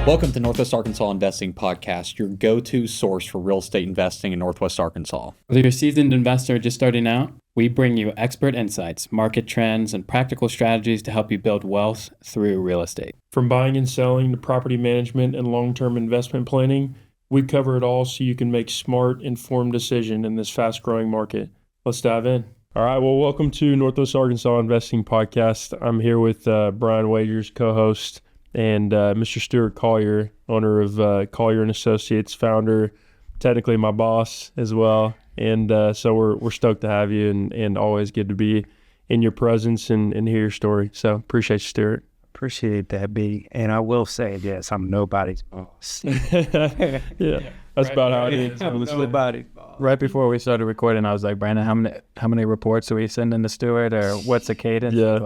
Welcome to Northwest Arkansas Investing Podcast, your go-to source for real estate investing in Northwest Arkansas. Whether you're a seasoned investor just starting out, we bring you expert insights, market trends, and practical strategies to help you build wealth through real estate. From buying and selling to property management and long-term investment planning, we cover it all so you can make smart, informed decisions in this fast-growing market. Let's dive in. All right, well, welcome to Northwest Arkansas Investing Podcast. I'm here with Brian Wagers, co-host, and Mr. Stuart Collier, owner of Collier Associates, founder, technically my boss as well. And so we're stoked to have you, and always good to be in your presence and hear your story. So appreciate you, Stuart. Appreciate that, B. And I will say, yes, I'm nobody's boss. Yeah, that's about how it is. I'm nobody's boss. Right before we started recording, I was like, Brandon, how many reports do we send in to Stuart, or what's the cadence? Yeah.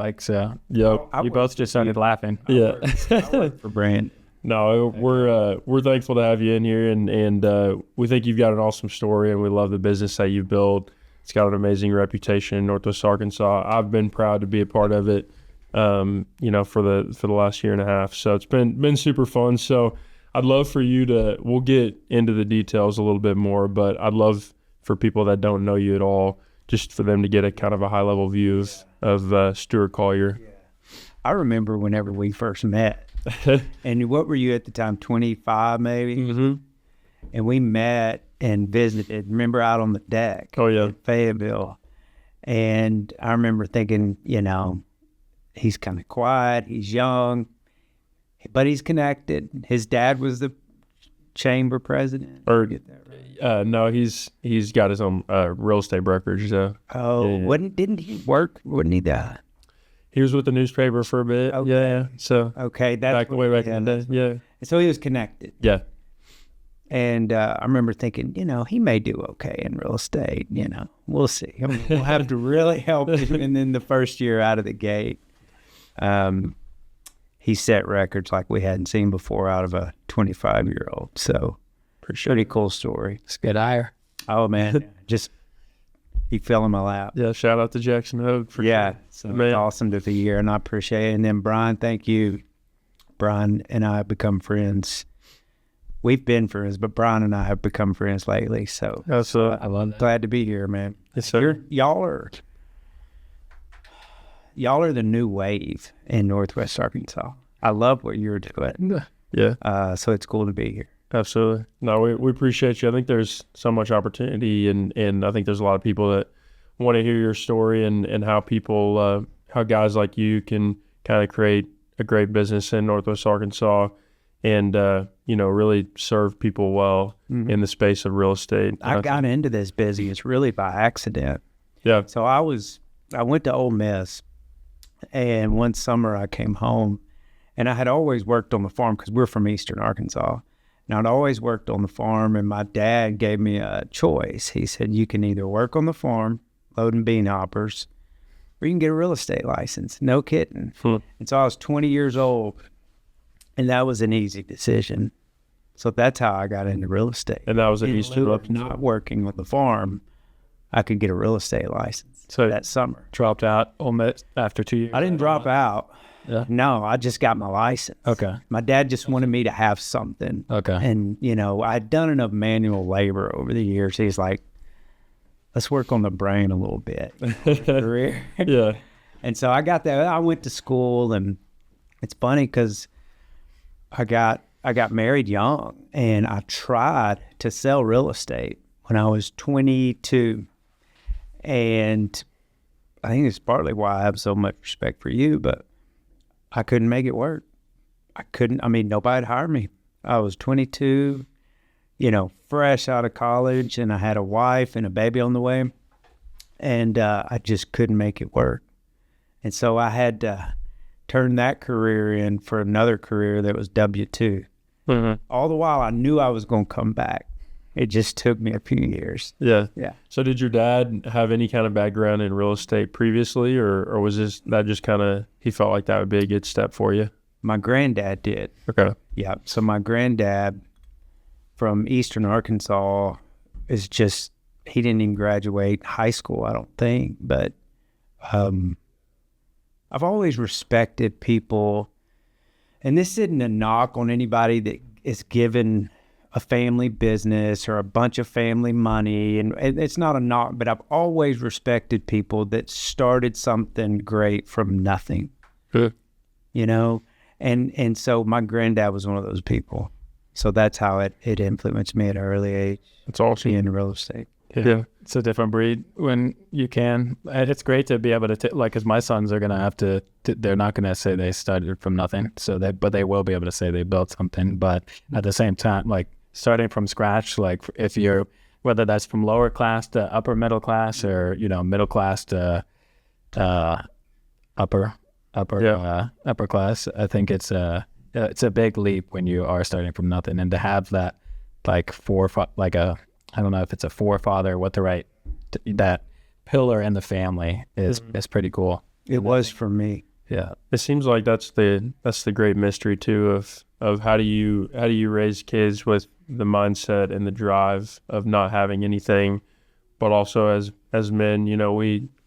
Yep. You both just started laughing. Yeah. I work for Brandon. No, we're thankful to have you in here, and we think you've got an awesome story, and we love the business that you've built. It's got an amazing reputation in Northwest Arkansas. I've been proud to be a part of it, for the last year and a half. So it's been super fun. So I'd love for you we'll get into the details a little bit more, but I'd love for people that don't know you at all, just for them to get a kind of a high level view of Stuart Collier. Yeah. I remember whenever we first met. And what were you at the time, 25 maybe? Mm-hmm. And we met and visited, remember, out on the deck. Oh, yeah. In Fayetteville. And I remember thinking, he's kind of quiet, he's young, but he's connected. His dad was the chamber president. Or get that right? No, he's got his own real estate brokerage. So. Oh, yeah. Didn't he work? Wouldn't he die? He was with the newspaper for a bit. Okay. Yeah. So Okay, that's way back in the day. Yeah. So he was connected. Yeah. And I remember thinking, he may do okay in real estate. We'll see. We'll have to really help him. And then the first year out of the gate, he set records like we hadn't seen before out of a 25-year-old. So pretty cool story. It's good hire. Oh, man. He fell in my lap. Yeah. Shout out to Jackson Hogue for sure. So it's awesome to be here, and I appreciate it. And then Brian, thank you. Brian and I have become friends. We've been friends, but Brian and I have become friends lately. So I love that. glad to be here, man. Yes, sir. Y'all are the new wave in Northwest Arkansas. I love what you're doing. Yeah. So it's cool to be here. Absolutely. No, we appreciate you. I think there's so much opportunity, and I think there's a lot of people that want to hear your story and how people, how guys like you can kind of create a great business in Northwest Arkansas and, really serve people well in the space of real estate. I got into this business really by accident. Yeah. So I went to Ole Miss, and one summer I came home, and I had always worked on the farm because we're from Eastern Arkansas. And I'd always worked on the farm, and my dad gave me a choice. He said, you can either work on the farm, loading bean hoppers, or you can get a real estate license. No kidding. And so I was 20 years old, and that was an easy decision. So that's how I got into real estate. And that was in Eastern Arkansas. Not working on the farm, I could get a real estate license that summer. Dropped out almost after 2 years. I didn't drop out. Yeah. No, I just got my license. Okay. My dad just wanted me to have something. Okay. And, I'd done enough manual labor over the years. He's like, let's work on the brain a little bit. Career. Yeah. And so I got that. I went to school, and it's funny because I got married young, and I tried to sell real estate when I was 22. And I think it's partly why I have so much respect for you, but I couldn't make it work. Nobody'd hire me. I was 22, fresh out of college, and I had a wife and a baby on the way, and I just couldn't make it work. And so I had to turn that career in for another career that was W-2. Mm-hmm. All the while, I knew I was going to come back. It just took me a few years. Yeah. Yeah. So did your dad have any kind of background in real estate previously, or was that just kind of, he felt like that would be a good step for you? My granddad did. Okay. Yeah. So my granddad from Eastern Arkansas is he didn't even graduate high school, I don't think. But I've always respected people and this isn't a knock on anybody that is given a family business or a bunch of family money, and it's not a knock, but I've always respected people that started something great from nothing. Good. You know, and so my granddad was one of those people. So that's how it influenced me at an early age. That's awesome. Being in real estate. Yeah. It's a different breed when you can. And it's great to be able to, like, because my sons are going to have to, they're not going to say they started from nothing. But they will be able to say they built something. But at the same time, like, starting from scratch, like, if you're, whether that's from lower class to upper middle class, or, you know, middle class to upper class, I think it's a big leap when you are starting from nothing. And to have that, like, I don't know if it's a forefather, that pillar in the family is pretty cool. It was for me. Yeah. It seems like that's the great mystery too of how do you raise kids with the mindset and the drive of not having anything, but also as men, you know,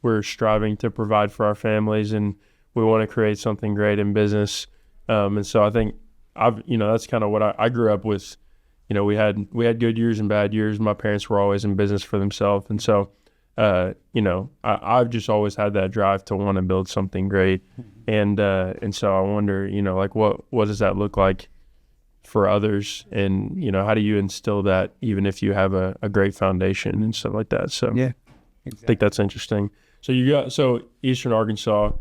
we're striving to provide for our families, and we want to create something great in business. And so I think that's kind of what I grew up with. You know, we had good years and bad years. My parents were always in business for themselves. And so, I've just always had that drive to want to build something great. And so I wonder, you know, like what does that look like for others? And, you know, how do you instill that even if you have a great foundation and stuff like that? So Yeah, exactly. I think that's interesting. So Eastern Arkansas,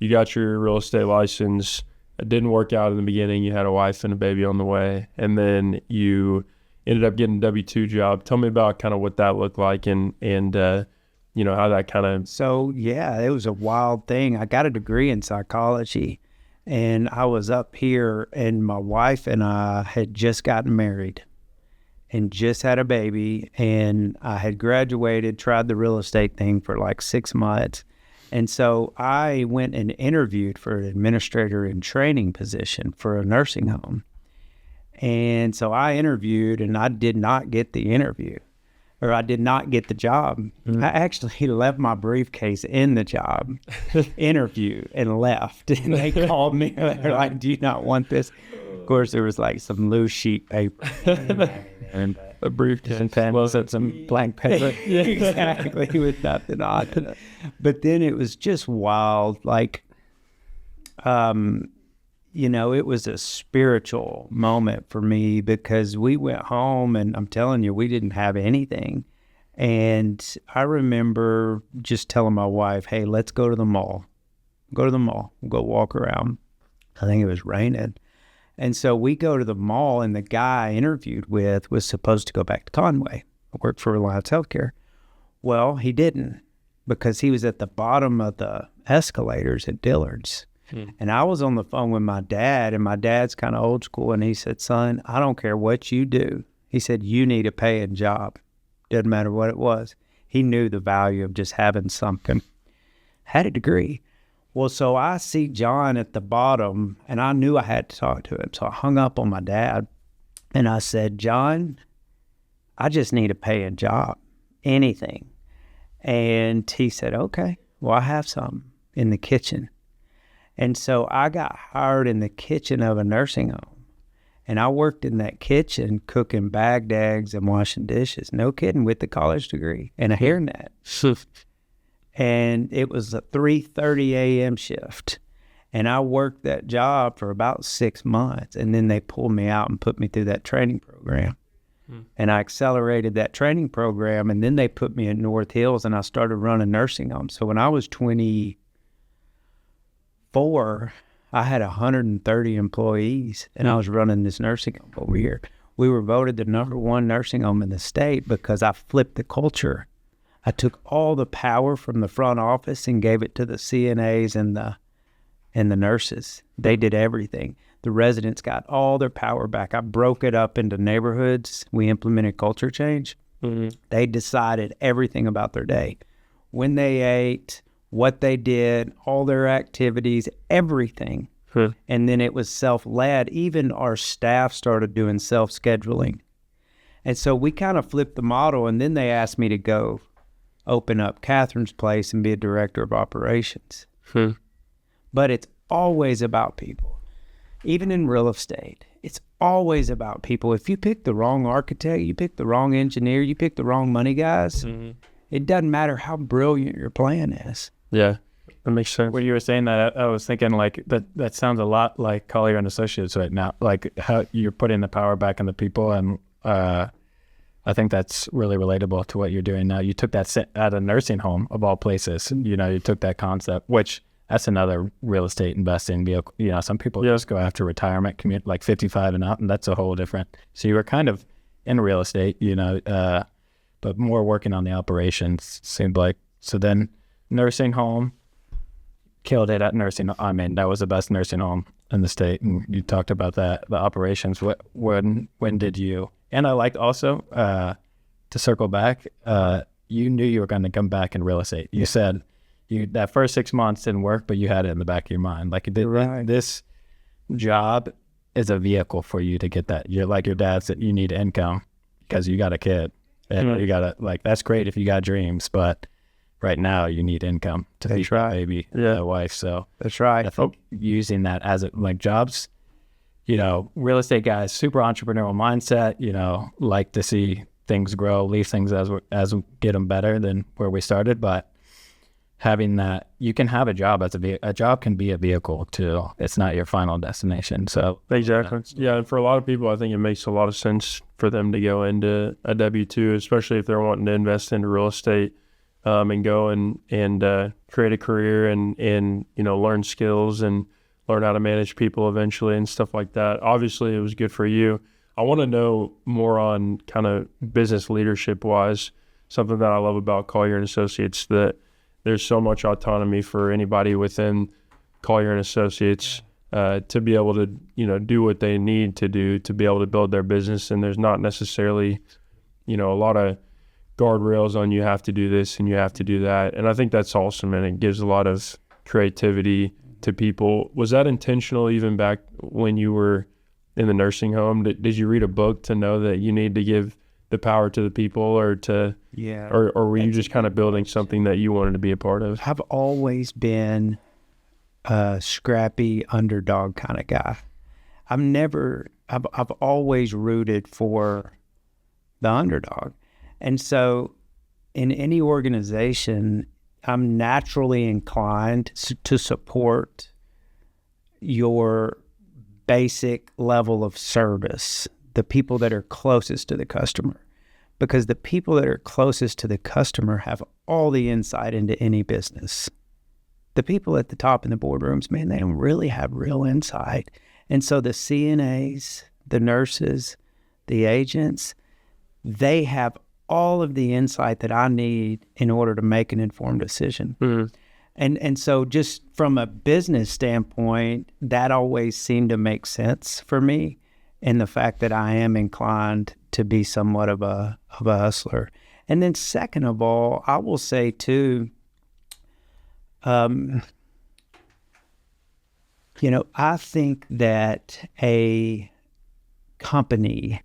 you got your real estate license. It didn't work out in the beginning. You had a wife and a baby on the way, and then you ended up getting a W-2 job. Tell me about kind of what that looked like, and you know, how that kind of... So, yeah, it was a wild thing. I got a degree in psychology, and I was up here, and my wife and I had just gotten married and just had a baby, and I had graduated, tried the real estate thing for like 6 months. And so I went and interviewed for an administrator in training position for a nursing home. And so I interviewed, and I did not get the interview, or I did not get the job. I actually left my briefcase in the job interview and left. And they called me. They're like, "Do you not want this?" Of course, there was like some loose sheet paper and a briefcase and pens and some blank paper. Exactly, with nothing on it. But then it was just wild. Like, you know, it was a spiritual moment for me, because we went home, and I'm telling you, we didn't have anything. And I remember just telling my wife, "Hey, let's go to the mall. We'll go walk around." I think it was raining. And so we go to the mall, and the guy I interviewed with was supposed to go back to Conway. I worked for Reliance Healthcare. Well, he didn't, because he was at the bottom of the escalators at Dillard's. And I was on the phone with my dad, and my dad's kind of old school, and he said, "Son, I don't care what you do." He said, "You need a paying job. Doesn't matter what it was." He knew the value of just having something. Had a degree. Well, so I see John at the bottom, and I knew I had to talk to him. So I hung up on my dad, and I said, "John, I just need a paying job, anything." And he said, "Okay, well, I have some in the kitchen." And so I got hired in the kitchen of a nursing home, and I worked in that kitchen cooking bagged eggs and washing dishes. No kidding, with the college degree and a hairnet. And it was a 3:30 a.m. shift. And I worked that job for about 6 months. And then they pulled me out and put me through that training program. And I accelerated that training program. And then they put me in North Hills, and I started running nursing homes. So when I was 24, I had 130 employees, and I was running this nursing home over here. We were voted the #1 nursing home in the state because I flipped the culture. I took all the power from the front office and gave it to the CNAs and the nurses. They did everything. The residents got all their power back. I broke it up into neighborhoods. We implemented culture change. They decided everything about their day, when they ate, what they did, all their activities, everything. And then it was self-led. Even our staff started doing self-scheduling. And so we kind of flipped the model, and then they asked me to go open up Catherine's place and be a director of operations. But it's always about people. even in real estate, it's always about people. If you pick the wrong architect, you pick the wrong engineer, you pick the wrong money guys, it doesn't matter how brilliant your plan is. Yeah, that makes sense. When you were saying that, I was thinking like that sounds a lot like Collier and Associates right now, like how you're putting the power back in the people. And I think that's really relatable to what you're doing now. You took that at a nursing home of all places. You know, you took that concept, which that's another real estate investing vehicle. You know, some people just go after retirement, commute like 55 and up, and that's a whole different. So you were kind of in real estate, you know, but more working on the operations, seemed like. So then nursing home, killed it at nursing. I mean, that was the best nursing home in the state. And you talked about that, the operations. When did you, and I liked also, to circle back, you knew you were going to come back in real estate. You said that first 6 months didn't work, but you had it in the back of your mind. Like this job is a vehicle for you to get that. You're like your dad said, you need income because you got a kid. And you got to, like, that's great if you got dreams, but right now you need income to feed your baby, the wife. So that's right. I think using that as like jobs, you know, real estate guys, super entrepreneurial mindset, you know, like to see things grow, leave things as we get them better than where we started. But having that, you can have a job as a job can be a vehicle too. It's not your final destination. So exactly. Yeah. And for a lot of people, I think it makes a lot of sense for them to go into a W-2, especially if they're wanting to invest into real estate, and go and create a career and, you know, learn skills and learn how to manage people eventually and stuff like that. Obviously it was good for you. I want to know more on kind of business leadership wise, something that I love about Collier and Associates, that there's so much autonomy for anybody within Collier and Associates to be able to, you know, do what they need to do to be able to build their business. And there's not necessarily, you know, a lot of guardrails on you have to do this and you have to do that. And I think that's awesome. And it gives a lot of creativity to people. Was that intentional even back when you were in the nursing home? Did you read a book to know that you need to give the power to the people, or were you just kind of building something that you wanted to be a part of? I've always been a scrappy underdog kind of guy. I've always rooted for the underdog. And so in any organization, I'm naturally inclined to support your basic level of service, the people that are closest to the customer, because the people that are closest to the customer have all the insight into any business. The people at the top in the boardrooms, man, they don't really have real insight. And so the CNAs, the nurses, the agents, they have all of the insight that I need in order to make an informed decision. Mm-hmm. And so just from a business standpoint, that always seemed to make sense for me, in the fact that I am inclined to be somewhat of a hustler. And then second of all, I will say too, you know, I think that a company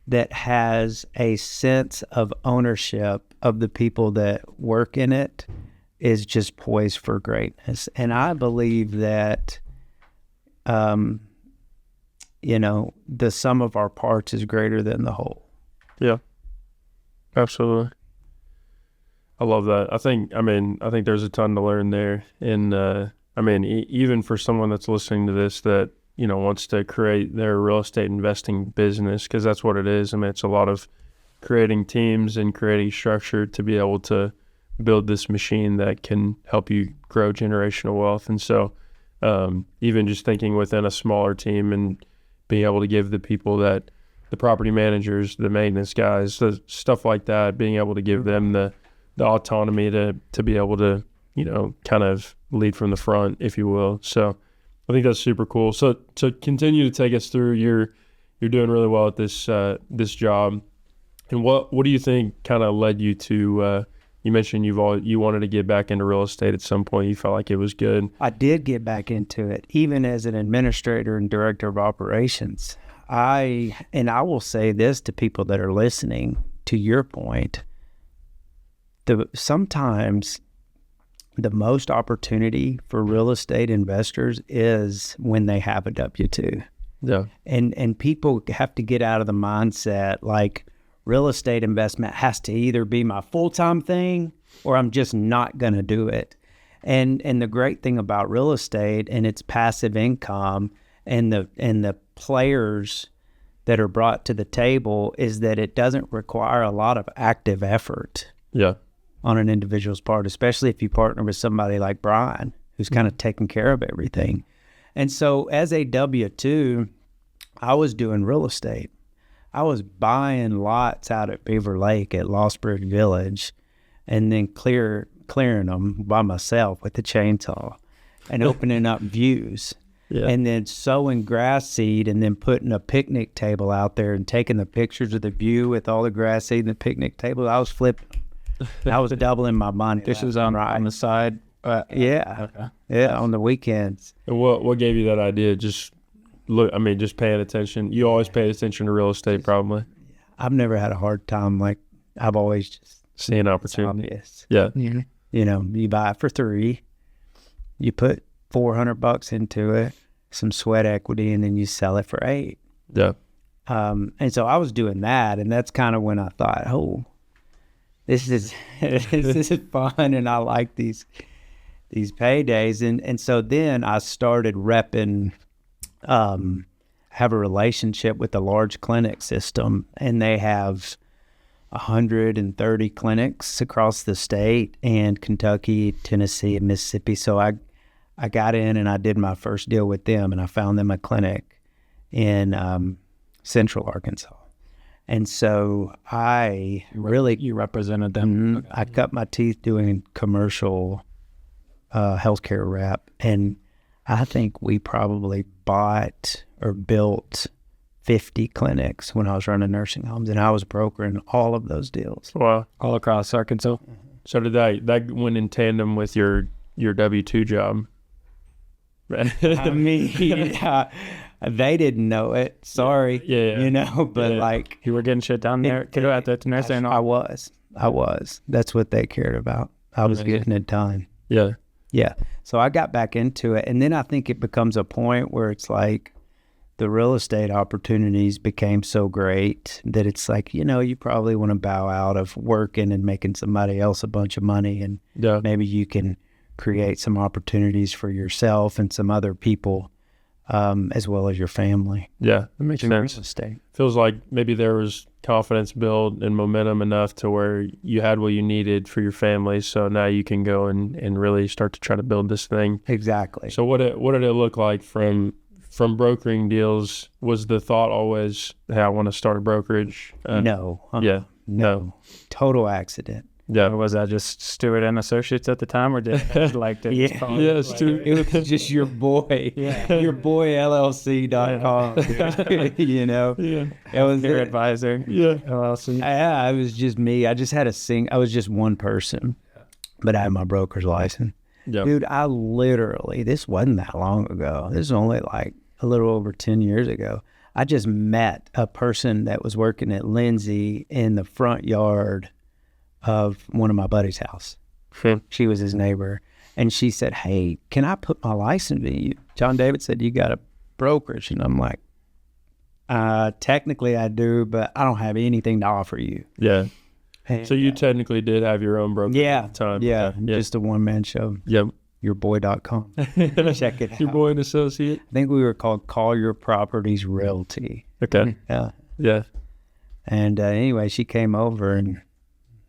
that has a sense of ownership of the people that work in it is just poised for greatness. And I believe that, you know, the sum of our parts is greater than the whole. Yeah, absolutely. I love that. I think there's a ton to learn there. And, even for someone that's listening to this that, you know, wants to create their real estate investing business, because that's what it is. I mean, it's a lot of creating teams and creating structure to be able to build this machine that can help you grow generational wealth. And so even just thinking within a smaller team and being able to give the people that the property managers, the maintenance guys, the stuff like that, being able to give them the autonomy to be able to, you know, kind of lead from the front, if you will. So I think that's super cool. So to continue to take us through, you're doing really well at this job. And what do you think kind of led you to, you mentioned you wanted to get back into real estate at some point. You felt like it was good. I did get back into it, even as an administrator and director of operations. I will say this to people that are listening, to your point, sometimes the most opportunity for real estate investors is when they have a W-2. Yeah. And people have to get out of the mindset like real estate investment has to either be my full-time thing or I'm just not going to do it. And the great thing about real estate and its passive income and the players that are brought to the table is that it doesn't require a lot of active effort Yeah. on an individual's part, especially if you partner with somebody like Brian, who's kind of taking care of everything. And so as a W-2, I was doing real estate. I was buying lots out at Beaver Lake at Lost Bridge Village and then clearing them by myself with the chainsaw and opening up views. Yeah. And then sowing grass seed and then putting a picnic table out there and taking the pictures of the view with all the grass seed and the picnic table. I was flipping. I was doubling my money. This was on the side. Yeah. Okay. Yeah, on the weekends. And what gave you that idea? Just paying attention. You always paid attention to real estate, probably. I've never had a hard time. Like, I've always just Seeing it's opportunity. obvious. Yeah. Yeah. You know, you buy it for $3, you put $400 into it, some sweat equity, and then you sell it for $8. Yeah. And so I was doing that, and that's kind of when I thought, oh, this is this is fun, and I like these paydays. And so then I started repping, have a relationship with the large clinic system, and they have 130 clinics across the state and Kentucky, Tennessee, and Mississippi. So I got in and I did my first deal with them, and I found them a clinic in Central Arkansas. And so I really, You represented them. I cut my teeth doing commercial healthcare rep, and I think we probably bought or built 50 clinics when I was running nursing homes, and I was brokering all of those deals. Wow. All across Arkansas. So did that went in tandem with your W-2 job? I mean, they didn't know it. Sorry. Yeah. You know, but Yeah. like You were getting shit done there too at the nursing home. I was. That's what they cared about. I was Amazing. getting it done. Yeah. Yeah. So I got back into it. And then I think it becomes a point where it's like the real estate opportunities became so great that it's like, you know, you probably want to bow out of working and making somebody else a bunch of money. And Yeah. maybe you can create some opportunities for yourself and some other people, as well as your family. Yeah. That makes Through real sense. estate. Feels like maybe there was confidence built and momentum enough to where you had what you needed for your family. So now you can go and really start to try to build this thing. Exactly. So what did it look like from brokering deals? Was the thought always, hey, I want to start a brokerage? No. Yeah. No. Total accident. Yeah. Or was that just Stuart and Associates at the time, or did like the Yeah, Stuart. It was just your boy, your boy LLC.com, you know? Yeah. It was your advisor? Yeah. LLC. Yeah, it was just me. I just had I was just one person, but I had my broker's license. Yeah. Dude, I literally, this wasn't that long ago. This is only like a little over 10 years ago. I just met a person that was working at Lindsay in the front yard of one of my buddy's house. She was his neighbor. And she said, hey, can I put my license in you? John David said, you got a brokerage. And I'm like, technically I do, but I don't have anything to offer you. Yeah. And, So you technically did have your own brokerage yeah, at the time. yeah, Okay. just a one-man show. Yep. Yourboy.com. Check it out. Your boy and associate. I think we were called Collier Properties Realty. Okay. Yeah. Yeah. And anyway, she came over and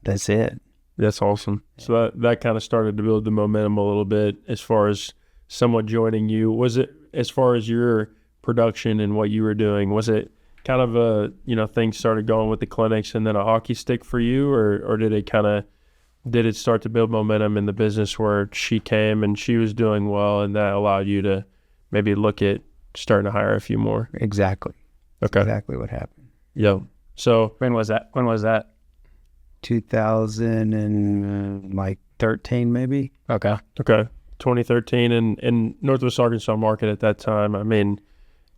that's it. That's awesome. So that kind of started to build the momentum a little bit as far as someone joining you. Was it, as far as your production and what you were doing, was it kind of a, things started going with the clinics and then a hockey stick for you, or did it start to build momentum in the business where she came and she was doing well and that allowed you to maybe look at starting to hire a few more? Exactly. Okay. Exactly what happened. Yeah. So When was that? 2013 maybe. Okay. 2013 in Northwest Arkansas market at that time. I mean,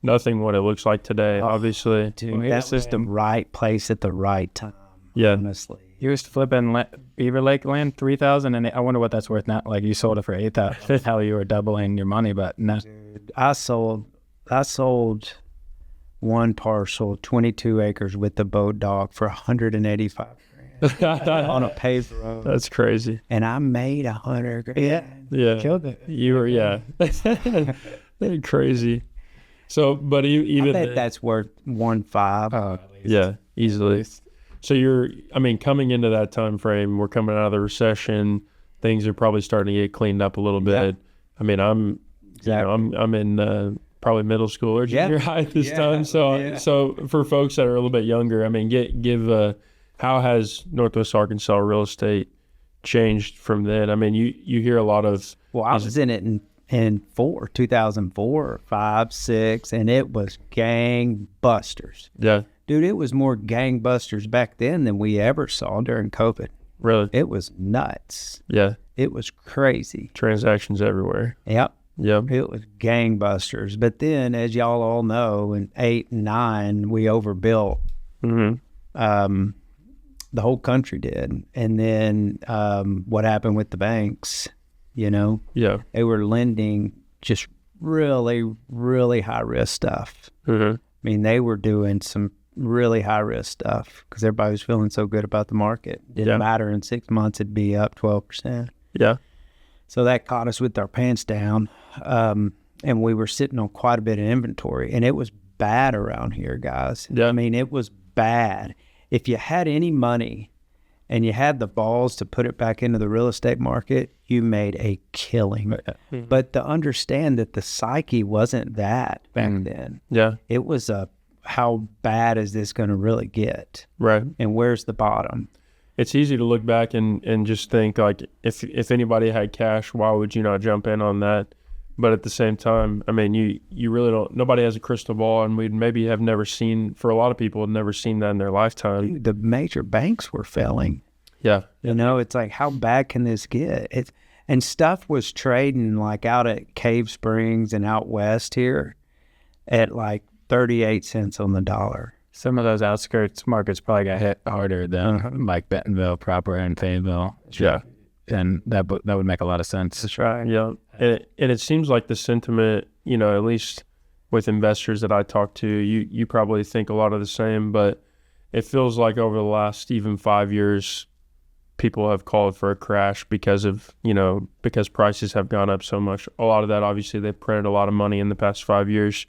nothing what it looks like today, obviously. Dude, that was the right place at the right time. Yeah. Honestly. He was flipping Beaver Lake land 3,000, and I wonder what that's worth now. Like you sold it for 8,000. How you were doubling your money, but no. Dude, I sold one parcel, 22 acres with the boat dock for 185 grand on a paved road. That's crazy. And I made 100 grand. Yeah. Killed it. You were, yeah. Crazy. So, but even I bet that's worth 1.5. Oh, yeah, easily. So coming into that time frame, we're coming out of the recession. Things are probably starting to get cleaned up a little bit. I mean, I'm in probably middle school or junior high at this time. So for folks that are a little bit younger, I mean, give how has Northwest Arkansas real estate changed from then? I mean, you hear a lot of. Well, I was in it in 2004, 5, 6, and it was gangbusters. Yeah. Dude, it was more gangbusters back then than we ever saw during COVID. Really? It was nuts. Yeah. It was crazy. Transactions everywhere. Yep. Yep. It was gangbusters. But then, as y'all all know, in 8 and 9, we overbuilt. Mm-hmm. The whole country did. And then what happened with the banks, Yeah. they were lending just really, really high-risk stuff. Mm-hmm. I mean, they were doing some really high-risk stuff because everybody was feeling so good about the market. Didn't matter. In 6 months, it'd be up 12%. Yeah. So that caught us with our pants down, and we were sitting on quite a bit of inventory, and it was bad around here, guys. Yeah. I mean, it was bad. If you had any money and you had the balls to put it back into the real estate market, you made a killing. Mm-hmm. But to understand that the psyche wasn't that back then. Yeah. It was how bad is this going to really get? Right. And where's the bottom? It's easy to look back and just think like if anybody had cash, why would you not jump in on that? But at the same time, I mean, you really don't. Nobody has a crystal ball, and we'd maybe have never seen. For a lot of people, had never seen that in their lifetime. Dude, the major banks were failing. Yeah. It's like, how bad can this get? And stuff was trading like out at Cave Springs and out west here at like 38 cents on the dollar. Some of those outskirts markets probably got hit harder than like Bentonville proper and Fayetteville. Yeah. And that would make a lot of sense. That's right. Yeah. And it seems like the sentiment, at least with investors that I talk to, you probably think a lot of the same, but it feels like over the last even 5 years, people have called for a crash because prices have gone up so much. A lot of that, obviously, they've printed a lot of money in the past 5 years.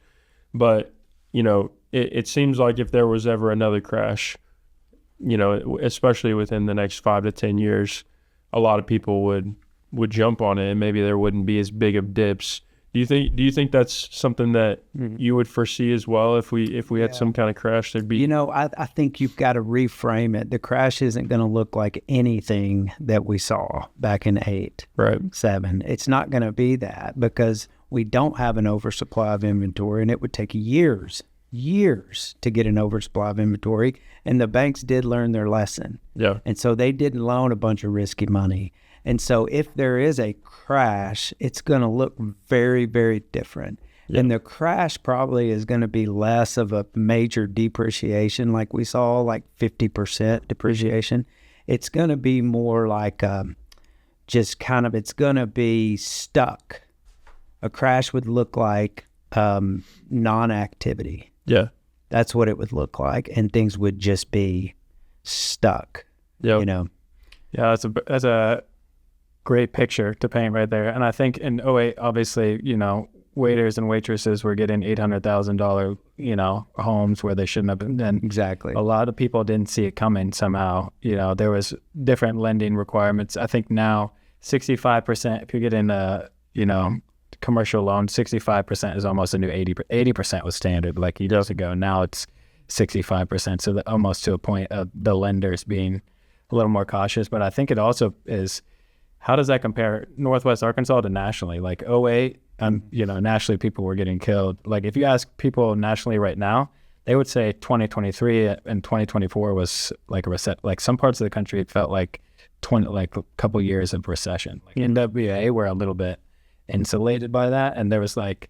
But, it seems like if there was ever another crash, especially within the next 5 to 10 years, a lot of people would jump on it and maybe there wouldn't be as big of dips. Do you think that's something that you would foresee as well if we had some kind of crash? There'd be I think you've got to reframe it. The crash isn't going to look like anything that we saw back in 8, right, 7. It's not going to be that because we don't have an oversupply of inventory, and it would take years to get an oversupply of inventory. And the banks did learn their lesson. Yeah. And so they didn't loan a bunch of risky money. And so if there is a crash, it's going to look very, very different. Yeah. And the crash probably is going to be less of a major depreciation like we saw, like 50% depreciation. It's going to be more like it's going to be stuck. A crash would look like non-activity. Yeah. That's what it would look like. And things would just be stuck. Yeah. Yeah, that's a great picture to paint right there. And I think in 08, obviously, waiters and waitresses were getting $800,000, homes where they shouldn't have been. And exactly. A lot of people didn't see it coming somehow. There was different lending requirements. I think now 65%, if you're getting commercial loan, 65% is almost a new 80%. 80% was standard like years ago. Now it's 65%. So almost to a point of the lenders being a little more cautious. But I think it also is, how does that compare Northwest Arkansas to nationally? Like 08, nationally people were getting killed. Like if you ask people nationally right now, they would say 2023 and 2024 was like a reset. Like some parts of the country, it felt like a couple years of recession. Like NWA were a little bit insulated by that, and there was like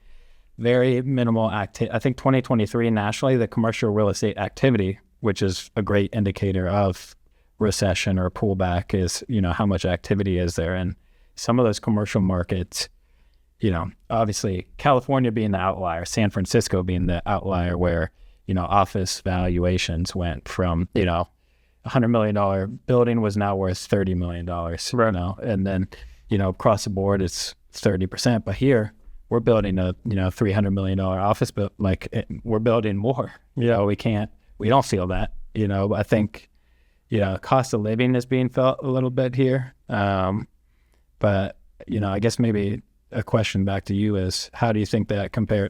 very minimal activity. I think 2023 nationally, the commercial real estate activity, which is a great indicator of recession or pullback is, how much activity is there. And some of those commercial markets, obviously California being the outlier, San Francisco being the outlier where, office valuations went from, $100 million building was now worth $30 million, Right. and then, across the board it's 30%. But here we're building a, $300 million office, but we're building more. Yeah. We don't feel that, but I think, cost of living is being felt a little bit here. But, I guess maybe a question back to you is, how do you think that compare,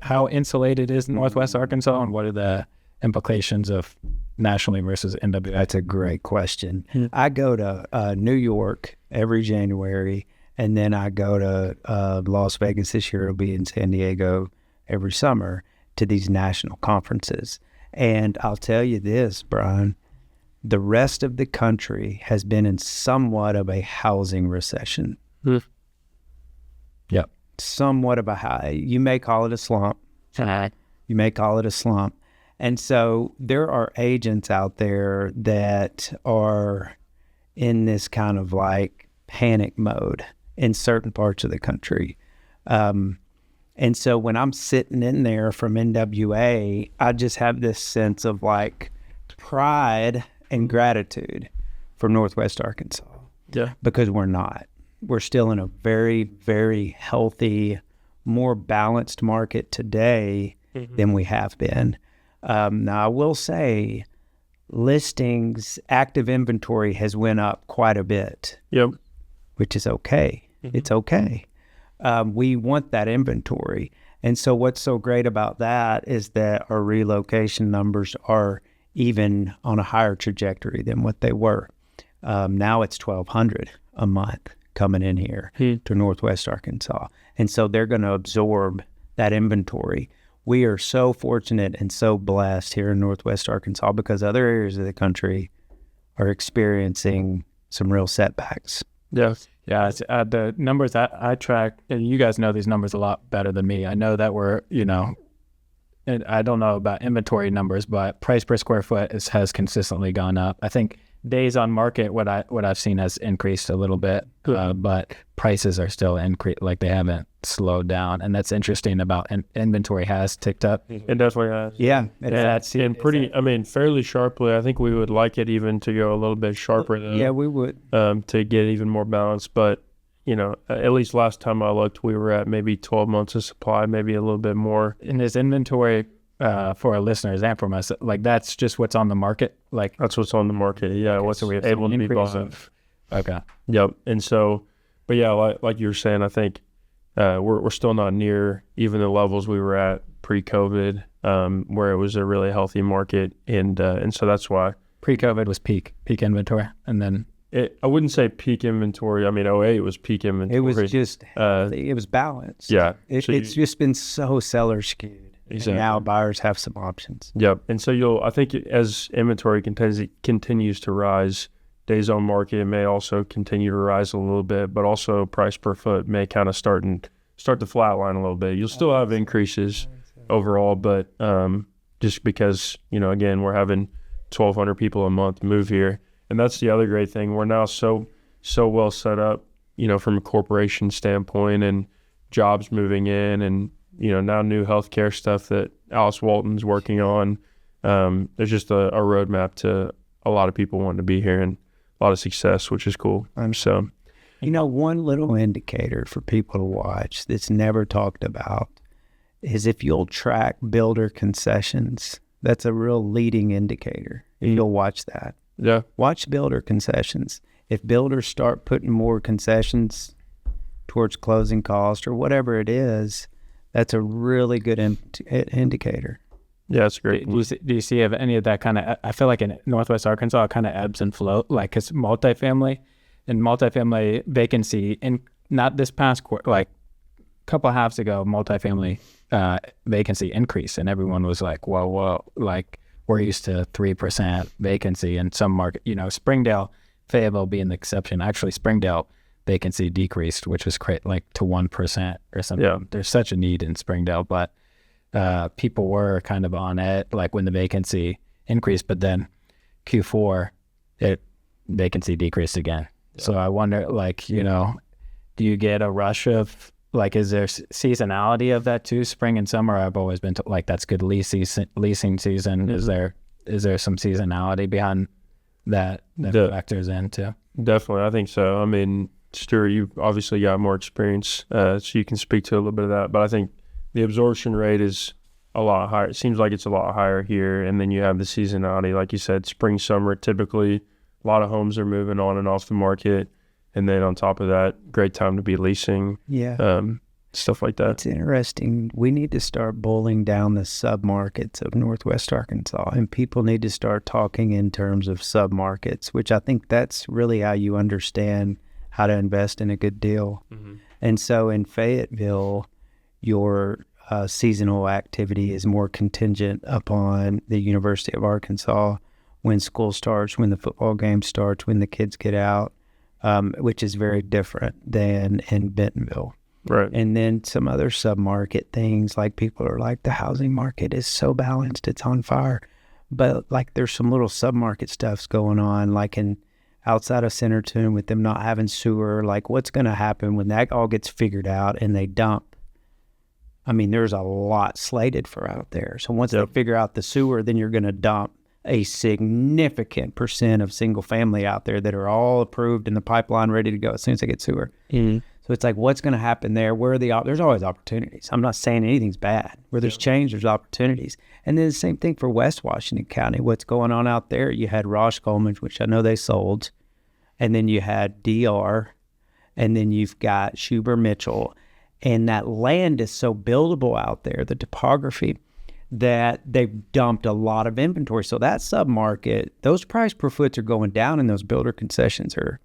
how insulated is Northwest Arkansas, and what are the implications of nationally versus NWA? That's a great question. I go to New York every January, and then I go to Las Vegas. This year it'll be in San Diego every summer to these national conferences. And I'll tell you this, Brian, the rest of the country has been in somewhat of a housing recession. Yep. Somewhat of a high. You may call it a slump. You may call it a slump. And so there are agents out there that are in this kind of panic mode in certain parts of the country. And so when I'm sitting in there from NWA, I just have this sense of pride and gratitude for Northwest Arkansas. Yeah. Because we're not. We're still in a very, very healthy, more balanced market today than we have been. Now, I will say listings, active inventory has went up quite a bit. Yep. Which is okay. It's okay. We want that inventory. And so what's so great about that is that our relocation numbers are even on a higher trajectory than what they were. Now it's 1,200 a month coming in here to Northwest Arkansas. And so they're going to absorb that inventory. We are so fortunate and so blessed here in Northwest Arkansas because other areas of the country are experiencing some real setbacks. Yes. Yeah, it's, the numbers I track, and you guys know these numbers a lot better than me. I know that we're, and I don't know about inventory numbers, but price per square foot has consistently gone up. I think days on market, what I've seen has increased a little bit, but prices are still increased, they haven't slowed down. And that's interesting about inventory has ticked up. It definitely has. Yeah. And fairly sharply. I think we would like it even to go a little bit sharper though. Yeah, we would. To get even more balance. But, at least last time I looked, we were at maybe 12 months of supply, maybe a little bit more. In this inventory, for our listeners and for us, that's just what's on the market? That's what's on the market. Yeah. Okay, what's so we have able to be increase bought. Okay. Yep. And so, but yeah, like you were saying, I think we're still not near even the levels we were at pre-COVID, where it was a really healthy market, and so that's why Pre-COVID was peak inventory, and then I wouldn't say peak inventory. I mean, 08 was peak inventory. It was just it was balanced. Yeah. It's just been so seller skewed. Exactly. And now buyers have some options. Yep. And so I think as inventory continues to rise, days on market may also continue to rise a little bit, but also price per foot may kind of start to flatline a little bit. You'll still have increases overall, but just because, again, we're having 1,200 people a month move here. And that's the other great thing. We're now so well set up, from a corporation standpoint, and jobs moving in, and now new healthcare stuff that Alice Walton's working on. There's just a roadmap to a lot of people wanting to be here and a lot of success, which is cool. So, one little indicator for people to watch that's never talked about is if you'll track builder concessions. That's a real leading indicator. If you'll watch that. Yeah. Watch builder concessions. If builders start putting more concessions towards closing cost or whatever it is, that's a really good indicator. Yeah, that's great. Do you see if any of that kind of, I feel like in Northwest Arkansas, it kind of ebbs and flows, because multifamily vacancy, and not this past quarter, a couple of halves ago, multifamily vacancy increased, and everyone was like, whoa, we're used to 3% vacancy in some market, Springdale, Fayetteville being the exception. Actually, Springdale vacancy decreased, which was to 1% or something. Yeah. There's such a need in Springdale, but people were kind of on it, when the vacancy increased. But then Q4, vacancy decreased again. So I wonder, like, do you get a rush of, like, is there seasonality of that too? Spring and summer, I've always been like, that's good leasing season. Is there some seasonality behind that factors in too? Definitely, I think so. I mean, Stuart, you've obviously got more experience, so you can speak to a little bit of that. But I think the absorption rate is a lot higher. It seems like it's a lot higher here. And then you have the seasonality, like you said, spring, summer, typically a lot of homes are moving on and off the market. And then on top of that, great time to be leasing. Yeah. Stuff like that. It's interesting. We need to start boiling down the submarkets of Northwest Arkansas, and people need to start talking in terms of submarkets, which I think that's really how you understand how to invest in a good deal. Mm-hmm. And so in Fayetteville, your seasonal activity is more contingent upon the University of Arkansas, when school starts, when the football game starts, when the kids get out, which is very different than in Bentonville. Right. And then some other sub-market things, like people are like, the housing market is so balanced, it's on fire. But like there's some little sub-market stuffs going on, like outside of Centerton with them not having sewer, like what's going to happen when that all gets figured out and they dump? I mean, there's a lot slated for out there. So once they figure out the sewer, then you're going to dump a significant percent of single family out there that are all approved in the pipeline, ready to go as soon as they get sewer. Mm-hmm. So it's like, what's going to happen there? Where are there's always opportunities. I'm not saying anything's bad. Where there's change, there's opportunities. And then the same thing for West Washington County. What's going on out there? You had Roscommon, which I know they sold. And then you had DR. And then you've got Schuber Mitchell. And that land is so buildable out there, the topography, that they've dumped a lot of inventory. So that submarket, those price per foots are going down and those builder concessions are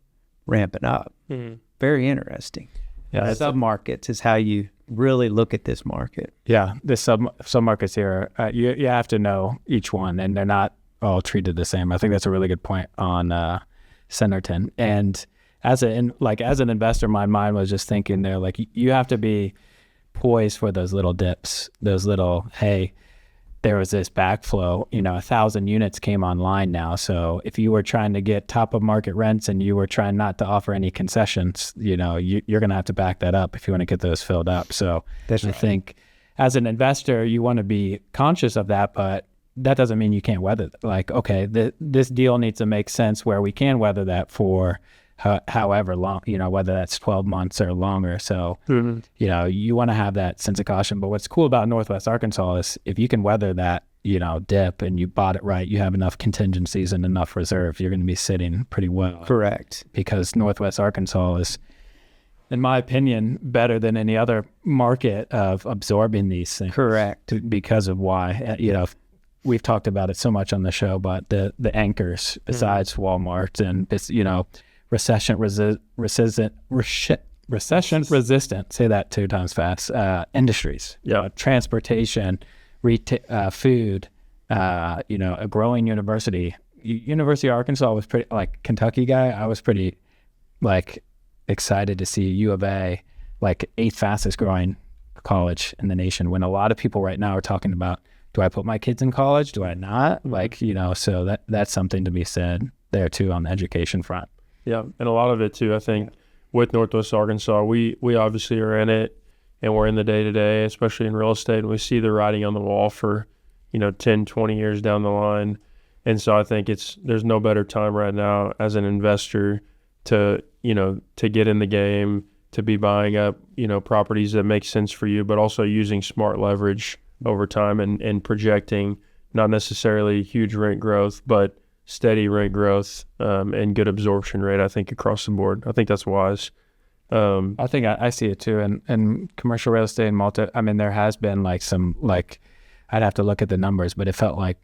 ramping up. Mm-hmm. Very interesting. Yeah, submarkets is how you really look at this market. Yeah, the submarkets here, you have to know each one, and they're not all treated the same. I think that's a really good point on Centerton. And as an investor, my mind was just thinking there, like, you have to be poised for those little dips, those little, hey, there was this backflow, 1,000 units came online now. So if you were trying to get top of market rents and you were trying not to offer any concessions, you're going to have to back that up if you want to get those filled up. So I think as an investor, you want to be conscious of that, but that doesn't mean you can't weather it. Like, okay, this deal needs to make sense where we can weather that for however long, whether that's 12 months or longer. So, you want to have that sense of caution. But what's cool about Northwest Arkansas is if you can weather that, dip and you bought it right, you have enough contingencies and enough reserve, you're going to be sitting pretty well. Correct. Because Northwest Arkansas is, in my opinion, better than any other market of absorbing these things. Correct. Because of why, we've talked about it so much on the show, but the anchors besides Walmart and it's, recession resistant, say that 2 times fast, industries, transportation, retail, food, a growing university. University of Arkansas was pretty, like, Kentucky guy, I was pretty, like, excited to see U of A, like, 8th fastest growing college in the nation, when a lot of people right now are talking about, do I put my kids in college? Do I not? Like, so that's something to be said there too on the education front. Yeah, and a lot of it too, I think, with Northwest Arkansas, we obviously are in it, and we're in the day-to-day, especially in real estate, and we see the writing on the wall for, 10, 20 years down the line. And so I think there's no better time right now as an investor to get in the game, to be buying up, properties that make sense for you, but also using smart leverage over time and projecting not necessarily huge rent growth, but steady rent growth and good absorption rate, I think, across the board. I think that's wise. I think I see it too. And commercial real estate and there has been I'd have to look at the numbers, but it felt like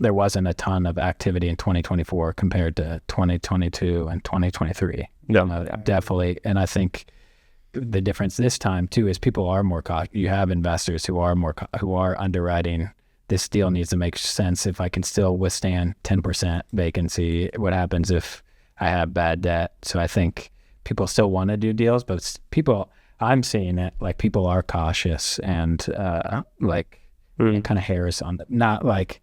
there wasn't a ton of activity in 2024 compared to 2022 and 2023. No, definitely. And I think the difference this time too is people are more cautious. You have investors who are underwriting, this deal needs to make sense. If I can still withstand 10% vacancy, what happens if I have bad debt? So I think people still want to do deals, but I'm seeing it, like, people are cautious and kind of hairs on them. Not like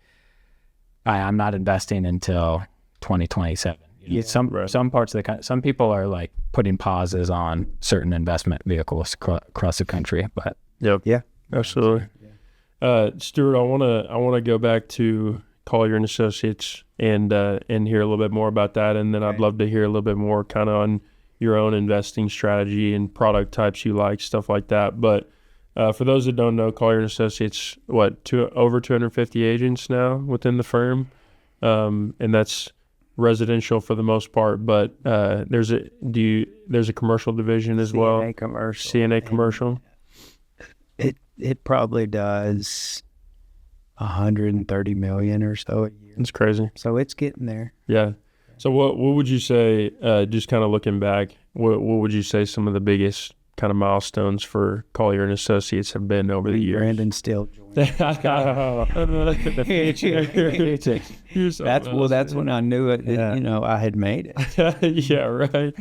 I'm not investing until 2027. Yeah. Some parts of some people are like putting pauses on certain investment vehicles across the country, but Yeah, absolutely. Stuart, I want to go back to Collier and Associates and hear a little bit more about that, and then I'd love to hear a little bit more kind of on your own investing strategy and product types you like, stuff like that. But for those that don't know, Collier and Associates, over 250 agents now within the firm, and that's residential for the most part. But there's a commercial division as well. CNA commercial. It probably does 130 million or so a year. It's crazy. So it's getting there. Yeah. So what would you say, just kind of looking back, what would you say some of the biggest kind of milestones for Collier and Associates have been over the years? Brandon still joined. That's when I knew it. I had made it. Yeah, right.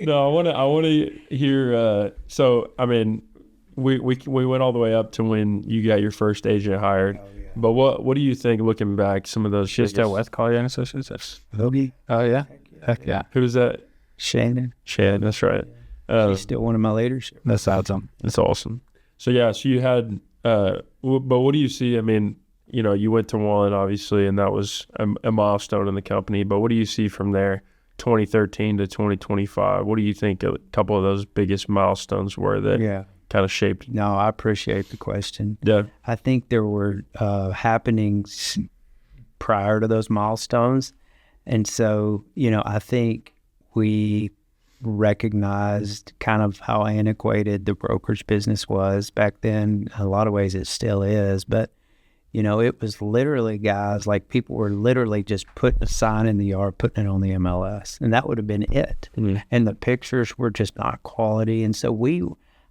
No, I want to hear. So I mean, we went all the way up to when you got your first agent hired. Oh, yeah. But what do you think, looking back, some of those? She's still with Collier and Associates. Hoagie. Oh yeah. Heck yeah. Who was that? Shannon. That's right. She's still one of my leaders. That's awesome. That's awesome. So yeah, so you had, but what do you see? I mean, you went to one, obviously, and that was a milestone in the company. But what do you see from there, 2013 to 2025? What do you think a couple of those biggest milestones were that kind of shaped? No, I appreciate the question. Yeah. I think there were happenings prior to those milestones. And so, I think we recognized kind of how antiquated the brokerage business was back then. In a lot of ways it still is, but it was literally, guys, like people were literally just putting a sign in the yard, putting it on the MLS, and that would have been it. Mm-hmm. And the pictures were just not quality. And so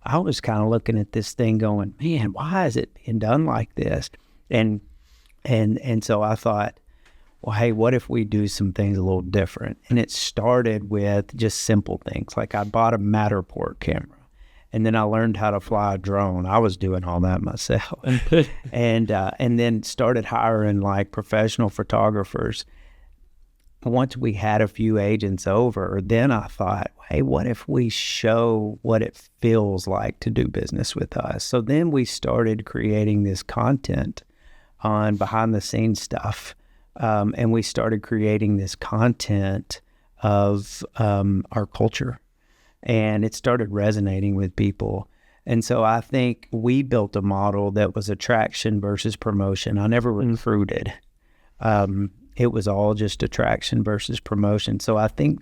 I was kind of looking at this thing going, man, why is it being done like this? And so I thought, well, hey, what if we do some things a little different? And it started with just simple things. Like I bought a Matterport camera, and then I learned how to fly a drone. I was doing all that myself. and then started hiring like professional photographers. Once we had a few agents over, then I thought, hey, what if we show what it feels like to do business with us? So then we started creating this content on behind the scenes stuff. And we started creating this content of our culture, and it started resonating with people. And so I think we built a model that was attraction versus promotion. I never recruited. It was all just attraction versus promotion. So I think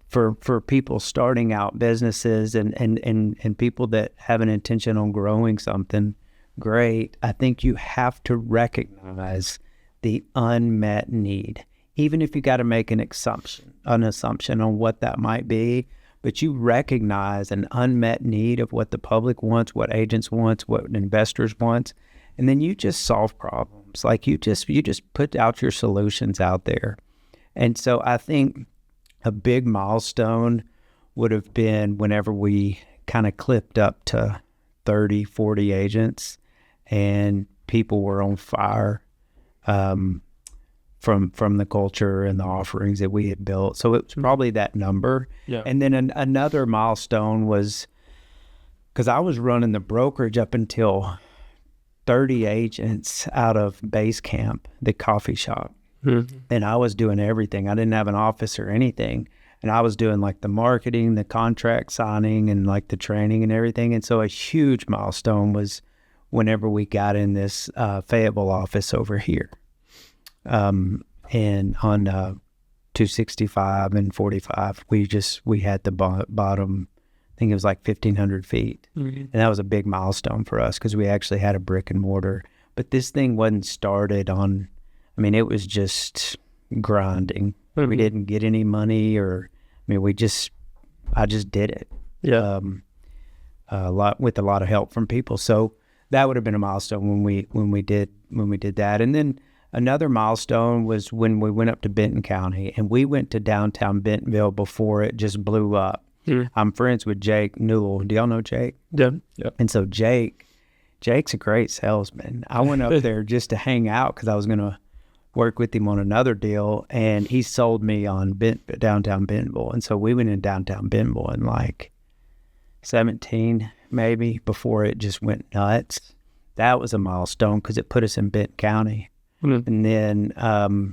for people starting out businesses and people that have an intention on growing something great, I think you have to recognize the unmet need, even if you got to make an assumption on what that might be, but you recognize an unmet need of what the public wants, what agents want, what investors want, and then you just solve problems. Like you just put out your solutions out there. And so I think a big milestone would have been whenever we kind of clipped up to 30, 40 agents and people were on fire from the culture and the offerings that we had built. So it was probably that number. Yeah. And then another milestone was, because I was running the brokerage up until 30 agents out of Base Camp, the coffee shop. Mm-hmm. And I was doing everything. I didn't have an office or anything. And I was doing like the marketing, the contract signing, and like the training and everything. And so a huge milestone was whenever we got in this Fayetteville office over here, and on 265 and 45, we had the bottom, I think it was like 1,500 feet. Mm-hmm. And that was a big milestone for us because we actually had a brick and mortar. But this thing wasn't started on, it was just grinding. Mm-hmm. We didn't get any money I just did it. Yeah. With a lot of help from people. So that would have been a milestone when we did that. And then another milestone was when we went up to Benton County, and we went to downtown Bentonville before it just blew up. Mm. I'm friends with Jake Newell. Do y'all know Jake? Yeah. Yep. And so Jake's a great salesman. I went up there just to hang out because I was going to worked with him on another deal, and he sold me on downtown Bentonville. And so we went in downtown Bentonville in like 17, maybe, before it just went nuts. That was a milestone because it put us in Benton County. Mm-hmm.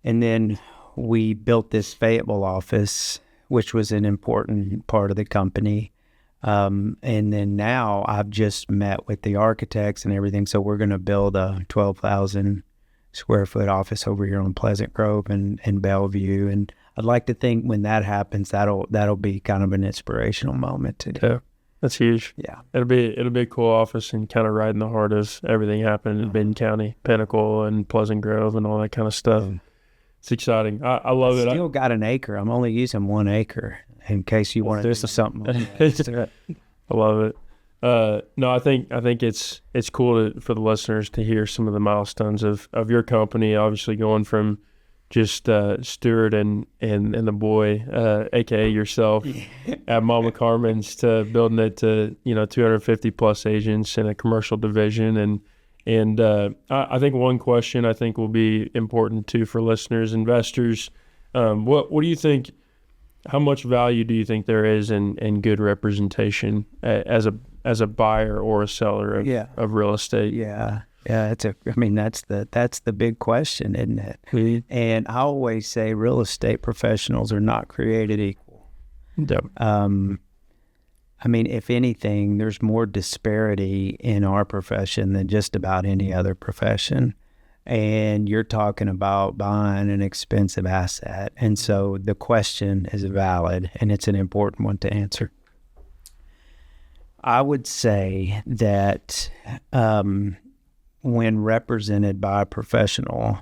And then we built this Fayetteville office, which was an important part of the company. And then now I've just met with the architects and everything. So we're going to build a 12,000 square foot office over here on Pleasant Grove and Bellevue. And I'd like to think when that happens, that'll be kind of an inspirational moment too. Yeah, that's huge. Yeah. It'll be a cool office and kind of right in the heart of everything happening in Benton County, Pinnacle and Pleasant Grove and all that kind of stuff. It's exciting. I love it. Still got an acre. I'm only using 1 acre in case you want to do something. I love it. No, I think it's cool for the listeners to hear some of the milestones of your company. Obviously, going from just Stuart and the boy, aka yourself, at Mama Carmen's, to building it to 250 plus agents in a commercial division. And I think one question I think will be important too for listeners, investors. What do you think? How much value do you think there is in good representation as a buyer or a seller of real estate? Yeah. That's the big question, isn't it? Mm-hmm. And I always say real estate professionals are not created equal. Yep. If anything, there's more disparity in our profession than just about any other profession. And you're talking about buying an expensive asset. And so the question is valid, and it's an important one to answer. I would say that when represented by a professional,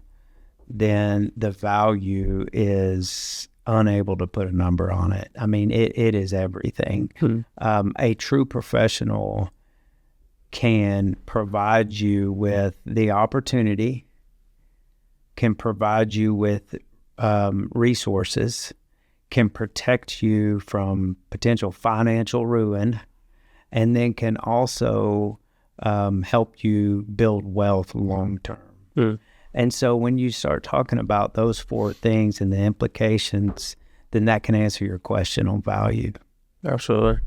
then the value is unable to put a number on it. It is everything. A true professional can provide you with the opportunity, can provide you with resources, can protect you from potential financial ruin, and then can also help you build wealth long term. And so when you start talking about those 4 things and the implications, then that can answer your question on value. Absolutely.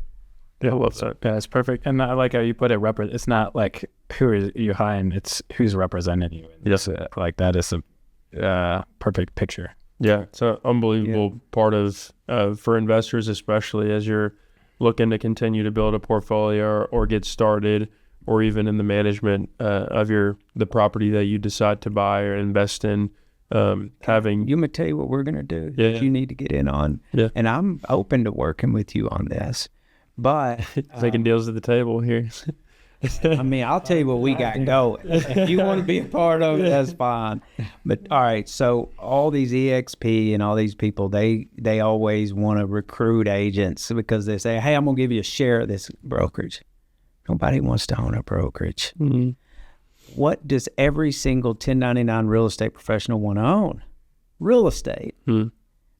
Yeah, I love that. Yeah, it's perfect. And I like how you put it, it's not like who is you hiring, it's who's representing you. Yes. Like that is a perfect picture. Yeah, it's an unbelievable part of for investors, especially as you're looking to continue to build a portfolio or get started, or even in the management of the property that you decide to buy or invest in. Having you may tell you what we're going to do that you need to get in on. Yeah. And I'm open to working with you on this, but taking deals at the table here. I'll tell you what we got going. If you want to be a part of it, that's fine. But all right, so all these EXP and all these people, they always want to recruit agents because they say, hey, I'm going to give you a share of this brokerage. Nobody wants to own a brokerage. Mm-hmm. What does every single 1099 real estate professional want to own? Real estate. Mm-hmm.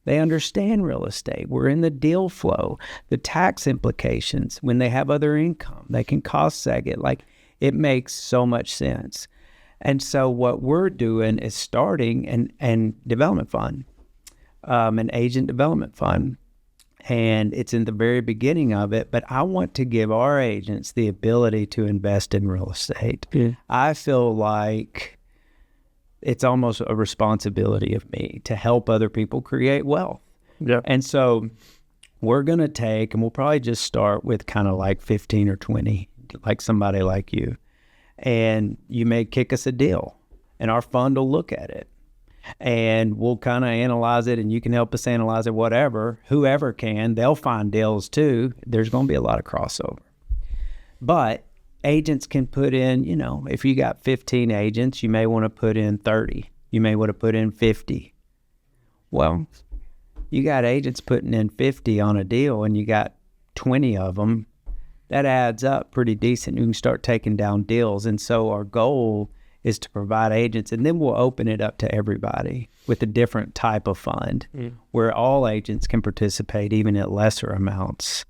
They understand real estate. We're in the deal flow, the tax implications. When they have other income, they can cost seg it. Like, it makes so much sense. And so what we're doing is starting an development fund, an agent development fund. And it's in the very beginning of it, but I want to give our agents the ability to invest in real estate. Yeah. I feel like it's almost a responsibility of me to help other people create wealth. Yeah. And so we're going to take, and we'll probably just start with kind of like 15 or 20, like somebody like you. And you may kick us a deal, and our fund will look at it. And we'll kind of analyze it, and you can help us analyze it, whatever. Whoever can, they'll find deals too. There's going to be a lot of crossover. But agents can put in, if you got 15 agents, you may want to put in 30. You may want to put in 50. Well, you got agents putting in 50 on a deal, and you got 20 of them. That adds up pretty decent. You can start taking down deals. And so our goal is to provide agents, and then we'll open it up to everybody with a different type of fund where all agents can participate even at lesser amounts.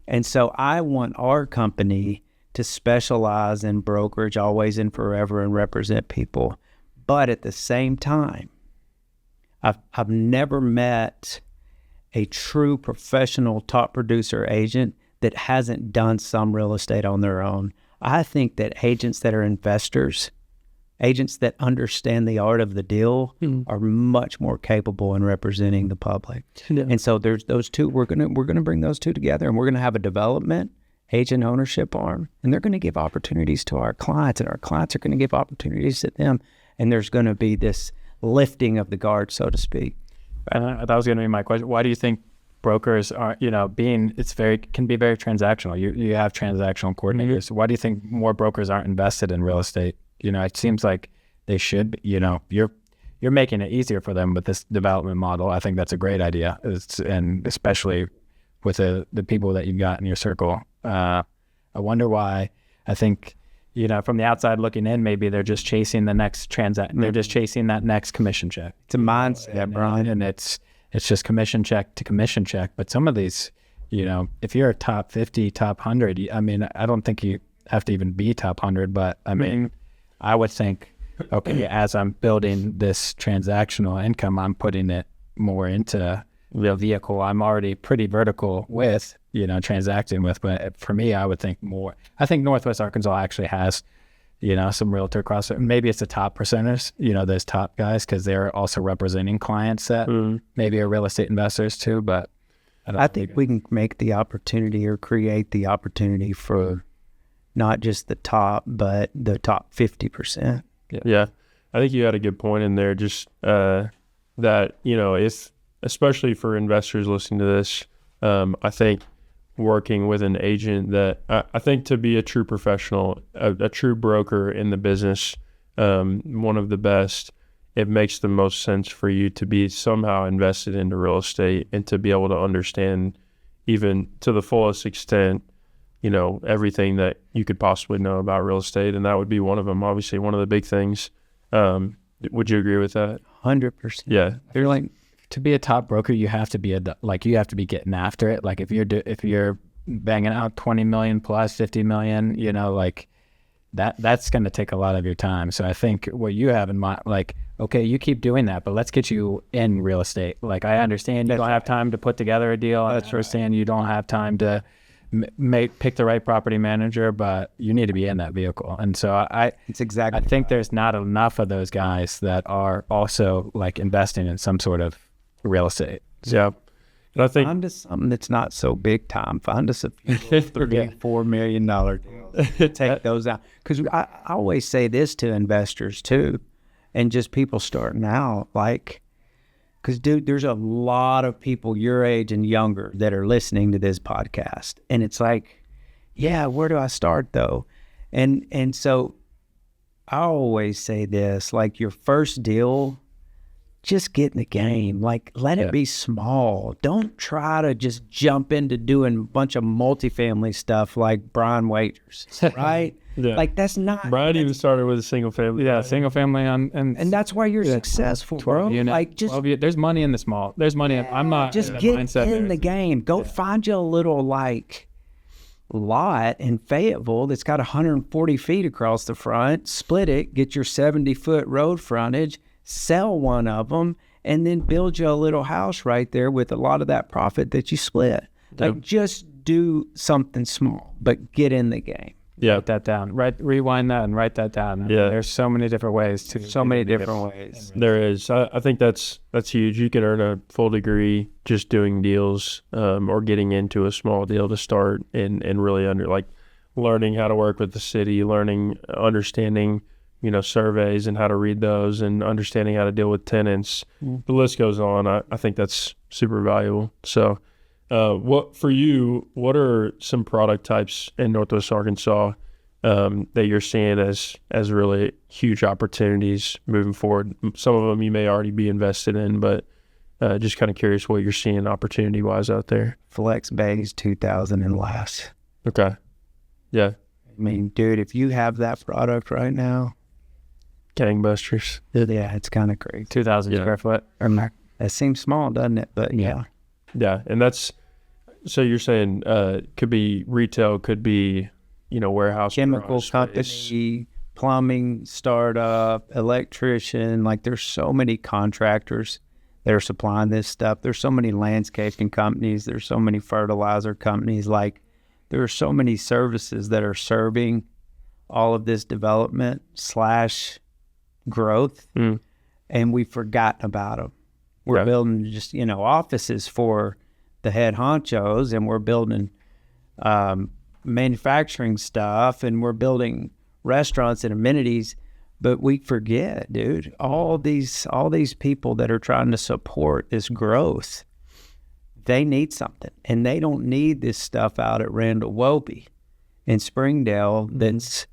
And so I want our company to specialize in brokerage always and forever and represent people. But at the same time, I've never met a true professional top producer agent that hasn't done some real estate on their own. I think that agents that are investors, agents that understand the art of the deal, are much more capable in representing the public. Yeah. And so there's those two. We're gonna bring those two together, and we're gonna have a development agent ownership arm, and they're gonna give opportunities to our clients, and our clients are gonna give opportunities to them. And there's gonna be this lifting of the guard, so to speak. That was going to be my question. Why do you think brokers are, can be very transactional? You have transactional coordinators. Why do you think more brokers aren't invested in real estate? It seems like they should be. You're making it easier for them with this development model. I think that's a great idea, and especially with the people that you've got in your circle. I wonder why. I think, from the outside looking in, maybe they're just chasing the next transaction. They're just chasing that next commission check. It's a mindset, Brian. And it's just commission check to commission check. But some of these, if you're a top 50, top 100, I don't think you have to even be top 100. But I would think, okay, as I'm building this transactional income, I'm putting it more into the vehicle I'm already pretty vertical with, transacting with. But for me, I would think more. I think Northwest Arkansas actually has, some realtor crossover. Maybe it's the top percenters, those top guys, because they're also representing clients that maybe are real estate investors too. But I think we can make the opportunity or create the opportunity for not just the top, but the top 50%. Yeah. I think you had a good point in there, just that, if, especially for investors listening to this, I think working with an agent that I think to be a true professional, a true broker in the business, one of the best, it makes the most sense for you to be somehow invested into real estate and to be able to understand even to the fullest extent, everything that you could possibly know about real estate. And that would be one of them, obviously one of the big things. Would you agree with that? 100%. Yeah. They're like, to be a top broker, you have to be getting after it. Like if you're banging out 20 million plus 50 million, that's going to take a lot of your time. So I think what you have in mind, okay, you keep doing that, but let's get you in real estate. Like I understand you don't have time to put together a deal. I understand you don't have time to pick the right property manager, but you need to be in that vehicle. And so I think there's not enough of those guys that are also investing in some sort of real estate. Yeah. And I think find us something that's not so big time. Find us a few $3-4 million deals. Take those out. Because I always say this to investors too, and just people starting out, because dude, there's a lot of people your age and younger that are listening to this podcast. And it's yeah, where do I start though? And so I always say this, your first deal, just get in the game. Let it be small. Don't try to just jump into doing a bunch of multifamily stuff like Brian Wagers, right? Yeah. That's not. Brian even started with a single family. Yeah, single family and that's why you're successful, bro. There's money in the small. There's money. I'm not. Just get in the game. Go find you a little lot in Fayetteville that's got 140 feet across the front. Split it. Get your 70-foot road frontage. Sell one of them, and then build you a little house right there with a lot of that profit that you split. Just do something small, but get in the game. Yeah. Write that down. Rewind that and write that down. Yeah. There's so many different ways to. So many different ways. There is. I think that's huge. You can earn a full degree just doing deals, or getting into a small deal to start and really learning how to work with the city, understanding surveys and how to read those, and understanding how to deal with tenants. The list goes on. I think that's super valuable. So what are some product types in Northwest Arkansas that you're seeing as really huge opportunities moving forward? Some of them you may already be invested in, but just kind of curious what you're seeing opportunity-wise out there. Flex bays, 2,000 and less. Okay. Yeah. Dude, if you have that product right now, gangbusters. Yeah, it's kind of crazy. 2,000 square foot. That seems small, doesn't it? But yeah. And so you're saying could be retail, could be warehouse, chemical company, plumbing startup, electrician. Like there's so many contractors that are supplying this stuff. There's so many landscaping companies. There's so many fertilizer companies. Like there are so many services that are serving all of this development / growth, and we've forgotten about them. We're building just, offices for the head honchos, and we're building manufacturing stuff, and we're building restaurants and amenities, but we forget, dude, all these people that are trying to support this growth, they need something, and they don't need this stuff out at Randall Wobie in Springdale that's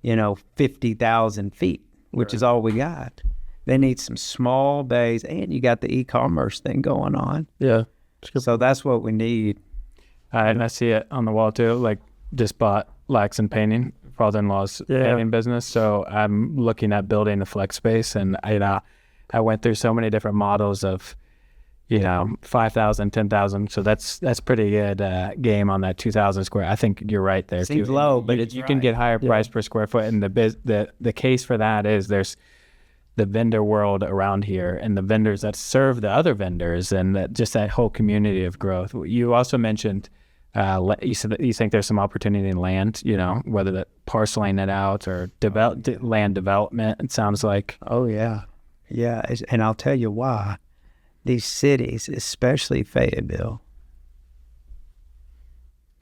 50,000 feet, which is all we got. They need some small bays, and you got the e-commerce thing going on. Yeah. So that's what we need. And I see it on the wall too. Like, just bought Laxon Painting, father-in-law's painting business. So I'm looking at building a flex space, and I went through so many different models of 5,000, 10,000. So that's pretty good game on that 2,000 square. I think you're right there. Seems low, but you can get higher price per square foot, and the case for that is there's the vendor world around here, and the vendors that serve the other vendors, and just that whole community of growth. You also mentioned you said that you think there's some opportunity in land, whether that parceling it out or land development. It sounds like. Oh yeah, and I'll tell you why. These cities, especially Fayetteville,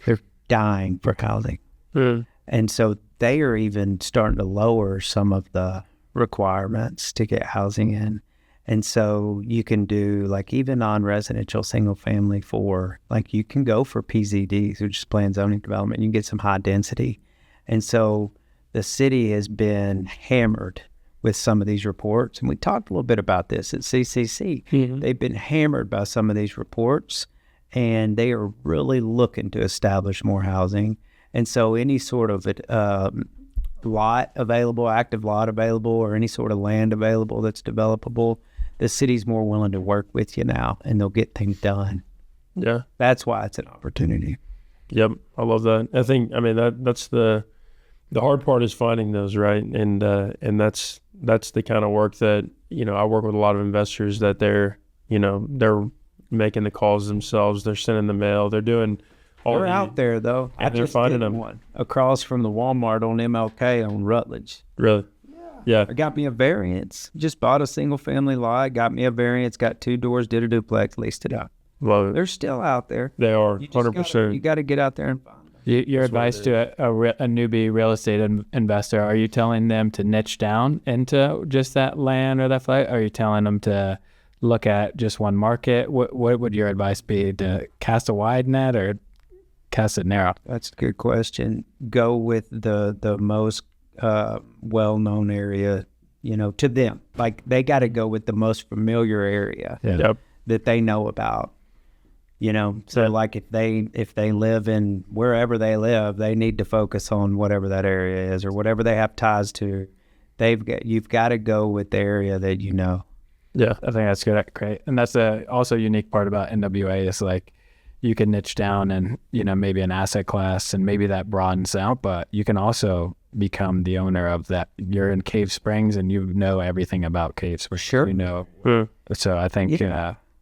they're dying for housing. And so they are even starting to lower some of the requirements to get housing in. And so you can do like even non-residential single family you can go for PZDs, which is planned zoning development. You can get some high density. And so the city has been hammered with some of these reports. And we talked a little bit about this at CCC. Mm-hmm. They've been hammered by some of these reports, and they are really looking to establish more housing. And so any sort of lot available, active lot available, or any sort of land available that's developable, the city's more willing to work with you now, and they'll get things done. Yeah. That's why it's an opportunity. Yep. I love that. I think, that's the hard part is finding those, right? And that's the kind of work that, I work with a lot of investors that they're making the calls themselves. They're sending the mail. They're doing all They're out there, though. And they're finding them. One across from the Walmart on MLK on Rutledge. Really? Yeah. I got me a variance. Just bought a single family lot, got me a variance, got 2 doors, did a duplex, leased it out. Love it. They're still out there. They are, 100%. You got to get out there and find them. Your advice to a newbie real estate investor, are you telling them to niche down into just that land or that flag? Are you telling them to look at just one market? What would your advice be, to cast a wide net or cast it narrow? That's a good question. Go with the most well-known area, to them. Like they got to go with the most familiar area that they know about. So like if they live in wherever they live, they need to focus on whatever that area is or whatever they have ties to. You've got to go with the area that you know. Yeah, I think that's good. Great. And that's also unique part about NWA is like you can niche down and, maybe an asset class, and maybe that broadens out, but you can also become the owner of that. You're in Cave Springs and you know everything about Cave Springs. Sure. So I think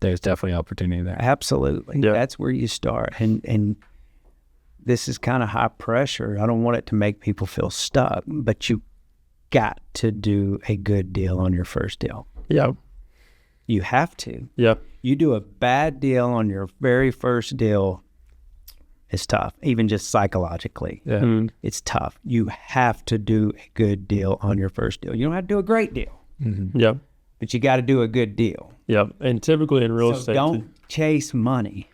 there's definitely opportunity there. Absolutely. Yeah. That's where you start. And this is kind of high pressure. I don't want it to make people feel stuck, but you got to do a good deal on your first deal. Yeah. You have to. Yeah. You do a bad deal on your very first deal, it's tough, even just psychologically. Yeah. Mm-hmm. It's tough. You have to do a good deal on your first deal. You don't have to do a great deal. Mm-hmm. Yeah. But you got to do a good deal. Yeah. And typically in real estate, don't chase money.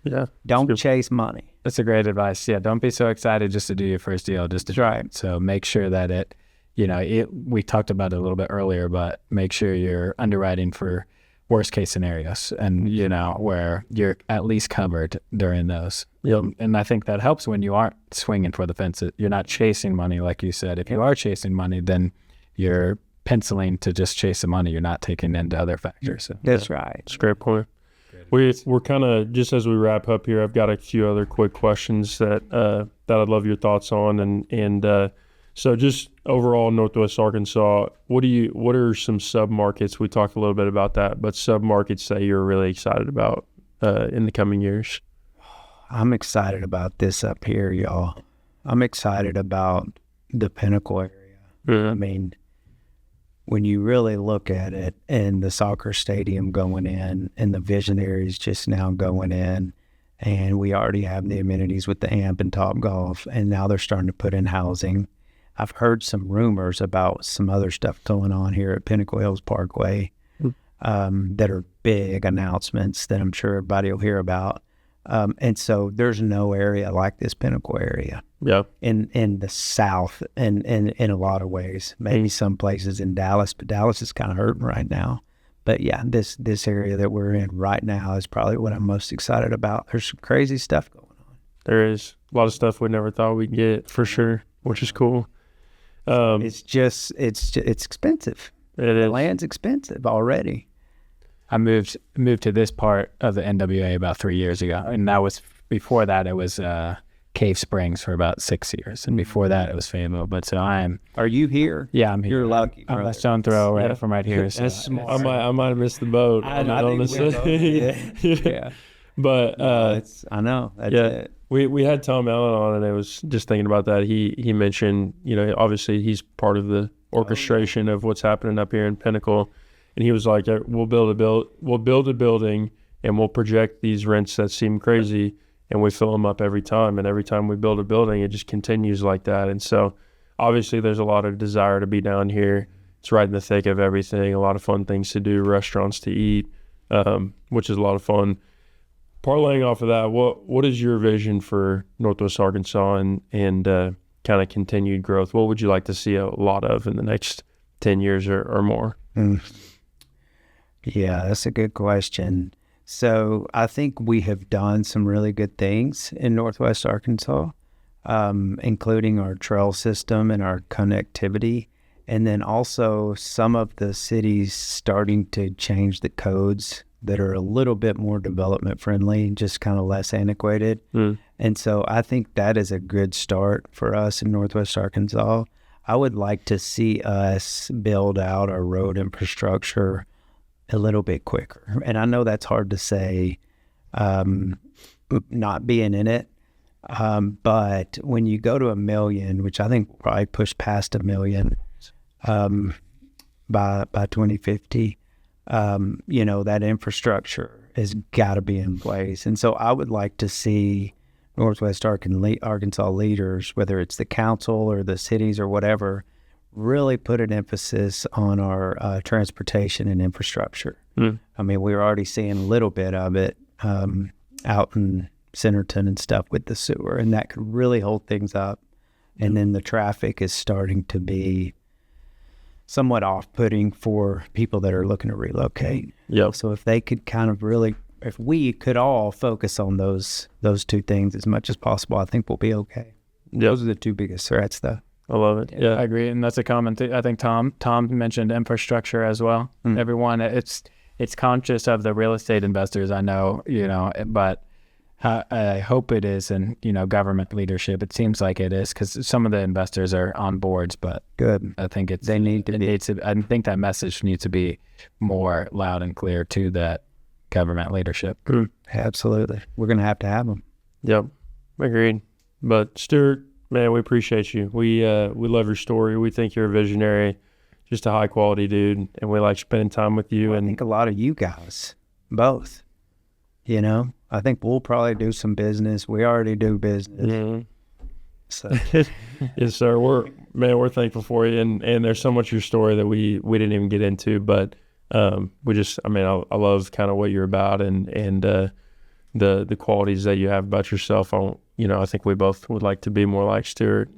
Yeah. Don't chase money. That's a great advice. Yeah. Don't be so excited just to do your first deal. That's right. So make sure that we talked about it a little bit earlier, but make sure you're underwriting for worst case scenarios and, where you're at least covered during those. Yep. And I think that helps when you aren't swinging for the fences. You're not chasing money, like you said. If you are chasing money, then you're penciling to just chase the money. You're not taking into other factors. So. That's right. That's a great point. We're kind of, just as we wrap up here, I've got a few other quick questions that I'd love your thoughts on. And So just overall Northwest Arkansas, what are some sub-markets? We talked a little bit about that, but sub-markets that you're really excited about in the coming years? I'm excited about this up here, y'all. I'm excited about the Pinnacle area. I mean, when you really look at it, and the soccer stadium going in, and the Visionaries just now going in, and we already have the amenities with the AMP and Top Golf, and now they're starting to put in housing. I've heard some rumors about some other stuff going on here at Pinnacle Hills Parkway that are big announcements that I'm sure everybody will hear about. And so there's no area like this Pinnacle area in the South, and in a lot of ways. Maybe some places in Dallas, but Dallas is kind of hurting right now. But yeah, this area that we're in right now is probably what I'm most excited about. There's some crazy stuff going on. There is a lot of stuff we never thought we'd get, for sure, which is cool. It's expensive. The land's expensive already. I moved to this part of the NWA about 3 years ago, and that was before that it was Cave Springs for about 6 years, and before that it was Fayetteville. But so Are you here? Yeah, I'm here. You're lucky. I'm a stone throw from right here. So. I might have missed the boat. Yeah. But I know. That's it. We had Tom Allen on, and I was just thinking about that. He mentioned, obviously he's part of the orchestration of what's happening up here in Pinnacle, and he was like, we'll build a building, and we'll project these rents that seem crazy, and we fill them up every time. And every time we build a building, it just continues like that. And so obviously there's a lot of desire to be down here. It's right in the thick of everything, a lot of fun things to do, restaurants to eat, which is a lot of fun. Parlaying off of that, what is your vision for Northwest Arkansas and kind of continued growth? What would you like to see a lot of in the next 10 years or more? Yeah, that's a good question. So I think we have done some really good things in Northwest Arkansas, including our trail system and our connectivity. And then also some of the cities starting to change the codes that are a little bit more development friendly, just kind of less antiquated. And so I think that is a good start for us in Northwest Arkansas. I would like to see us build out our road infrastructure a little bit quicker. And I know that's hard to say, not being in it. But when you go to 1 million, which I think we'll probably push past 1 million by 2050, that infrastructure has got to be in place. And so I would like to see Northwest Arkansas leaders, whether it's the council or the cities or whatever, really put an emphasis on our transportation and infrastructure. I mean, we're already seeing a little bit of it out in Centerton and stuff with the sewer, and that could really hold things up. And then the traffic is starting to be somewhat off-putting for people that are looking to relocate. So if they could kind of really, if we could all focus on those two things as much as possible, I think we'll be okay. Those are the two biggest threats, though. I love it. Yeah, I agree, and that's a common thing. I think Tom mentioned infrastructure as well. Everyone, it's conscious of the real estate investors, I know, but I hope it is in, government leadership. It seems like it is, because some of the investors are on boards, but good. I think they need to be. I think that message needs to be more loud and clear to that government leadership. Absolutely. We're going to have them. Yep. Agreed. But Stuart, man, we appreciate you. We love your story. We think you're a visionary, just a high quality dude, and we like spending time with you. I think a lot of you guys, both, I think we'll probably do some business. We already do business. So. Yes, sir. We're thankful for you, and there's so much of your story that we didn't even get into, but I love kind of what you're about and the qualities that you have about yourself. I think we both would like to be more like Stuart.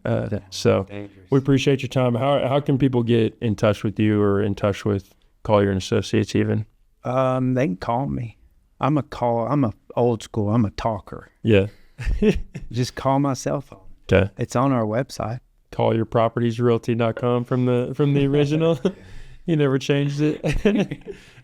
So we appreciate your time. How can people get in touch with you or in touch with Collier Associates even? They can call me. I'm a old school. I'm a talker. Yeah. Just call my cell phone. Okay. It's on our website. CollierPropertiesRealty.com from the original. You never changed it.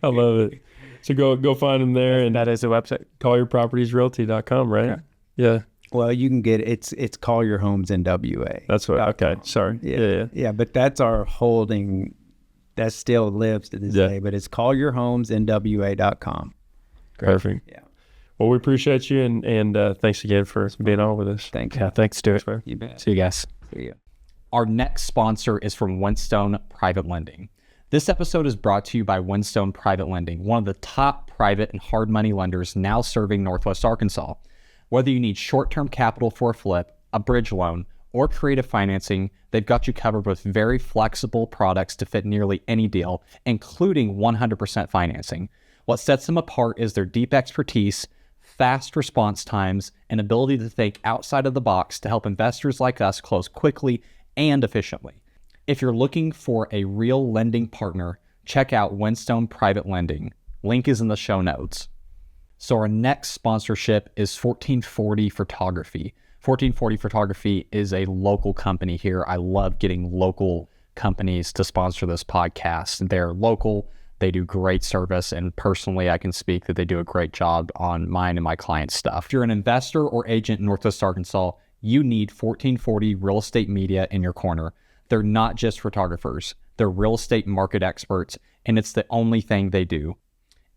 I love it. So go find them there, and that is the website. CollierPropertiesRealty.com, right? Yeah. Well, you can get it's Collier Homes NWA. That's what. Okay, sorry. Yeah. But that's our holding. That still lives to this day. But it's CollierHomesNWA.com. Perfect. Yeah. Well, we appreciate you, and thanks again for being on with us. Thank you. Yeah, thanks, Stuart. You bet. See you guys. See ya. Our next sponsor is from Whinstone Private Lending. This episode is brought to you by Whinstone Private Lending, one of the top private and hard money lenders now serving Northwest Arkansas. Whether you need short-term capital for a flip, a bridge loan, or creative financing, they've got you covered with very flexible products to fit nearly any deal, including 100% financing. What sets them apart is their deep expertise, fast response times, and ability to think outside of the box to help investors like us close quickly and efficiently. If you're looking for a real lending partner, check out Whinstone Private Lending. Link is in the show notes. So our next sponsorship is 1440 Photography. 1440 Photography is a local company here. I love getting local companies to sponsor this podcast. They're local, they do great service, and personally I can speak that they do a great job on mine and my clients' stuff. If you're an investor or agent in Northwest Arkansas, you need 1440 Real Estate Media in your corner. They're not just photographers, they're real estate market experts, and it's the only thing they do.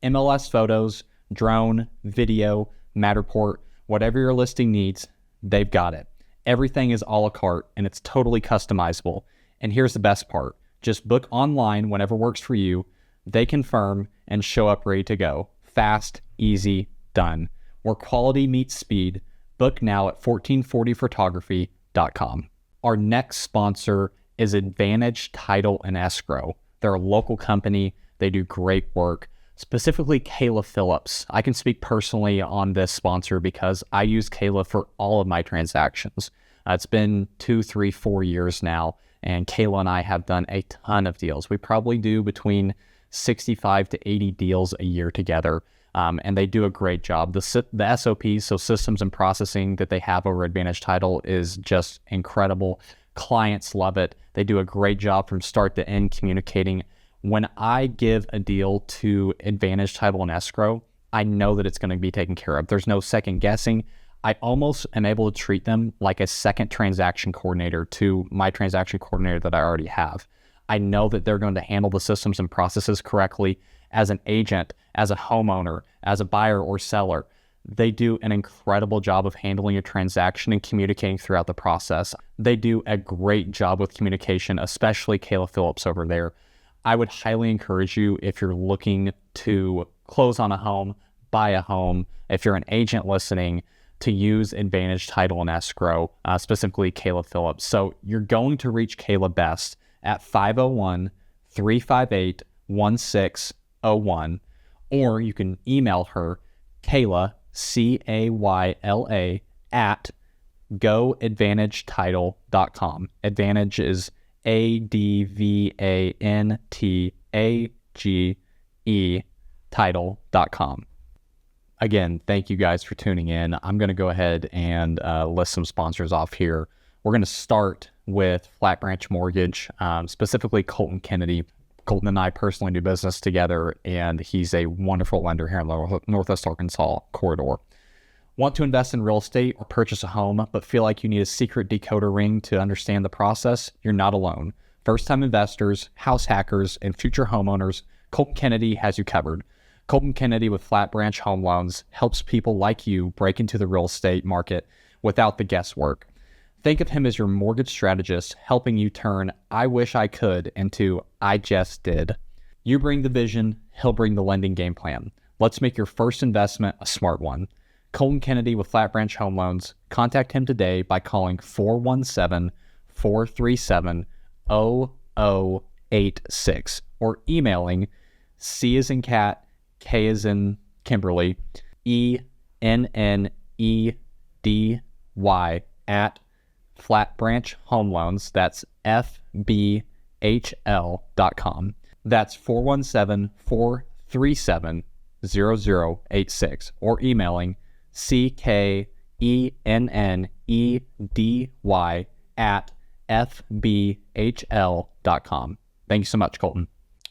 MLS photos, drone, video, Matterport, whatever your listing needs, they've got it. Everything is a la carte and it's totally customizable. And here's the best part. Just book online whenever works for you. They confirm and show up ready to go. Fast, easy, done. Where quality meets speed, book now at 1440photography.com. Our next sponsor is Advantage Title and Escrow. They're a local company. They do great work. Specifically Kayla Phillips. I can speak personally on this sponsor because I use Kayla for all of my transactions. It's been 2, 3, 4 years now, and Kayla and I have done a ton of deals. We probably do between 65 to 80 deals a year together, and they do a great job. The SOPs, so systems and processing that they have over Advantage Title is just incredible. Clients love it. They do a great job from start to end communicating. When I give a deal to Advantage Title and Escrow, I know that it's going to be taken care of. There's no second guessing. I almost am able to treat them like a second transaction coordinator to my transaction coordinator that I already have. I know that they're going to handle the systems and processes correctly as an agent, as a homeowner, as a buyer or seller. They do an incredible job of handling a transaction and communicating throughout the process. They do a great job with communication, especially Kayla Phillips over there. I would highly encourage you, if you're looking to close on a home, buy a home, if you're an agent listening, to use Advantage Title and Escrow, specifically Kayla Phillips. So you're going to reach Kayla best at 501-358-1601, or you can email her, Kayla, Cayla, at goadvantagetitle.com. Advantage is ADVANTAGE title.com. Again, thank you guys for tuning in. I'm going to go ahead and list some sponsors off here. We're going to start with Flat Branch Mortgage, specifically Colton Kennedy. Colton and I personally do business together, and he's a wonderful lender here in the Northwest Arkansas corridor. Want to invest in real estate or purchase a home, but feel like you need a secret decoder ring to understand the process? You're not alone. First-time investors, house hackers, and future homeowners, Colton Kennedy has you covered. Colton Kennedy with Flat Branch Home Loans helps people like you break into the real estate market without the guesswork. Think of him as your mortgage strategist, helping you turn "I wish I could" into "I just did." You bring the vision, he'll bring the lending game plan. Let's make your first investment a smart one. Colton Kennedy with Flat Branch Home Loans. Contact him today by calling 417-437-0086 or emailing C as in cat, K as in Kimberly, ENNEDY at Flat Branch Home Loans. That's FBHL.com. That's 417-437-0086 or emailing CKENNEDY at FBHL.com. Thank you so much, Colton.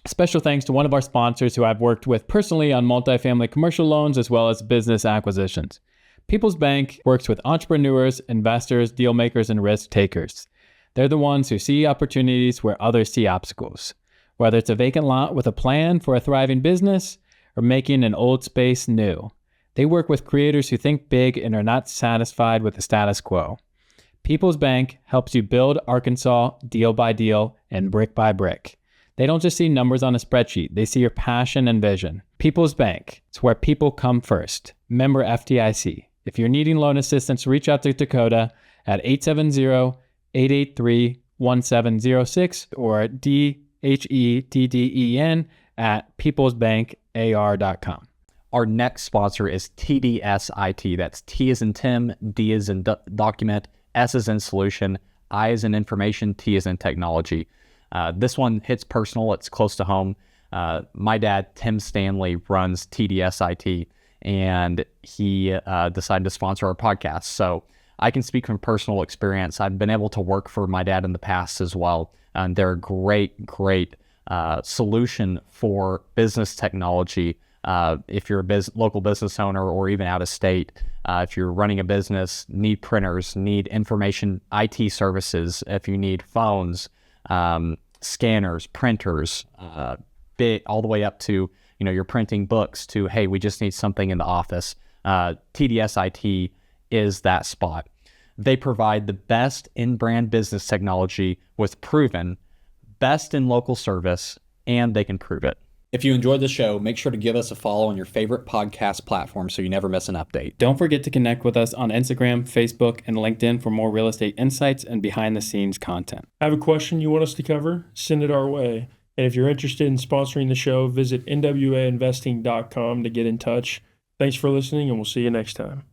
Special thanks to one of our sponsors who I've worked with personally on multifamily commercial loans as well as business acquisitions. People's Bank works with entrepreneurs, investors, deal makers, and risk takers. They're the ones who see opportunities where others see obstacles. Whether it's a vacant lot with a plan for a thriving business or making an old space new, they work with creators who think big and are not satisfied with the status quo. People's Bank helps you build Arkansas deal by deal and brick by brick. They don't just see numbers on a spreadsheet, they see your passion and vision. People's Bank, it's where people come first. Member FDIC. If you're needing loan assistance, reach out to Dakota at 870-883-1706 or DHEDDEN at peoplesbankar.com. Our next sponsor is TDS IT. That's T as in Tim, D as in document, S as in solution, I as in information, T as in technology. This one hits personal. It's close to home. My dad, Tim Stanley, runs TDS IT, and he decided to sponsor our podcast. So I can speak from personal experience. I've been able to work for my dad in the past as well. And they're a great solution for business technology. If you're a local business owner or even out of state, if you're running a business, need printers, need information IT services, if you need phones, scanners, printers, all the way up to, you're printing books to, hey, we just need something in the office. TDS IT is that spot. They provide the best in-brand business technology with proven, best in local service, and they can prove it. If you enjoyed the show, make sure to give us a follow on your favorite podcast platform so you never miss an update. Don't forget to connect with us on Instagram, Facebook, and LinkedIn for more real estate insights and behind-the-scenes content. Have a question you want us to cover? Send it our way. And if you're interested in sponsoring the show, visit NWAinvesting.com to get in touch. Thanks for listening, and we'll see you next time.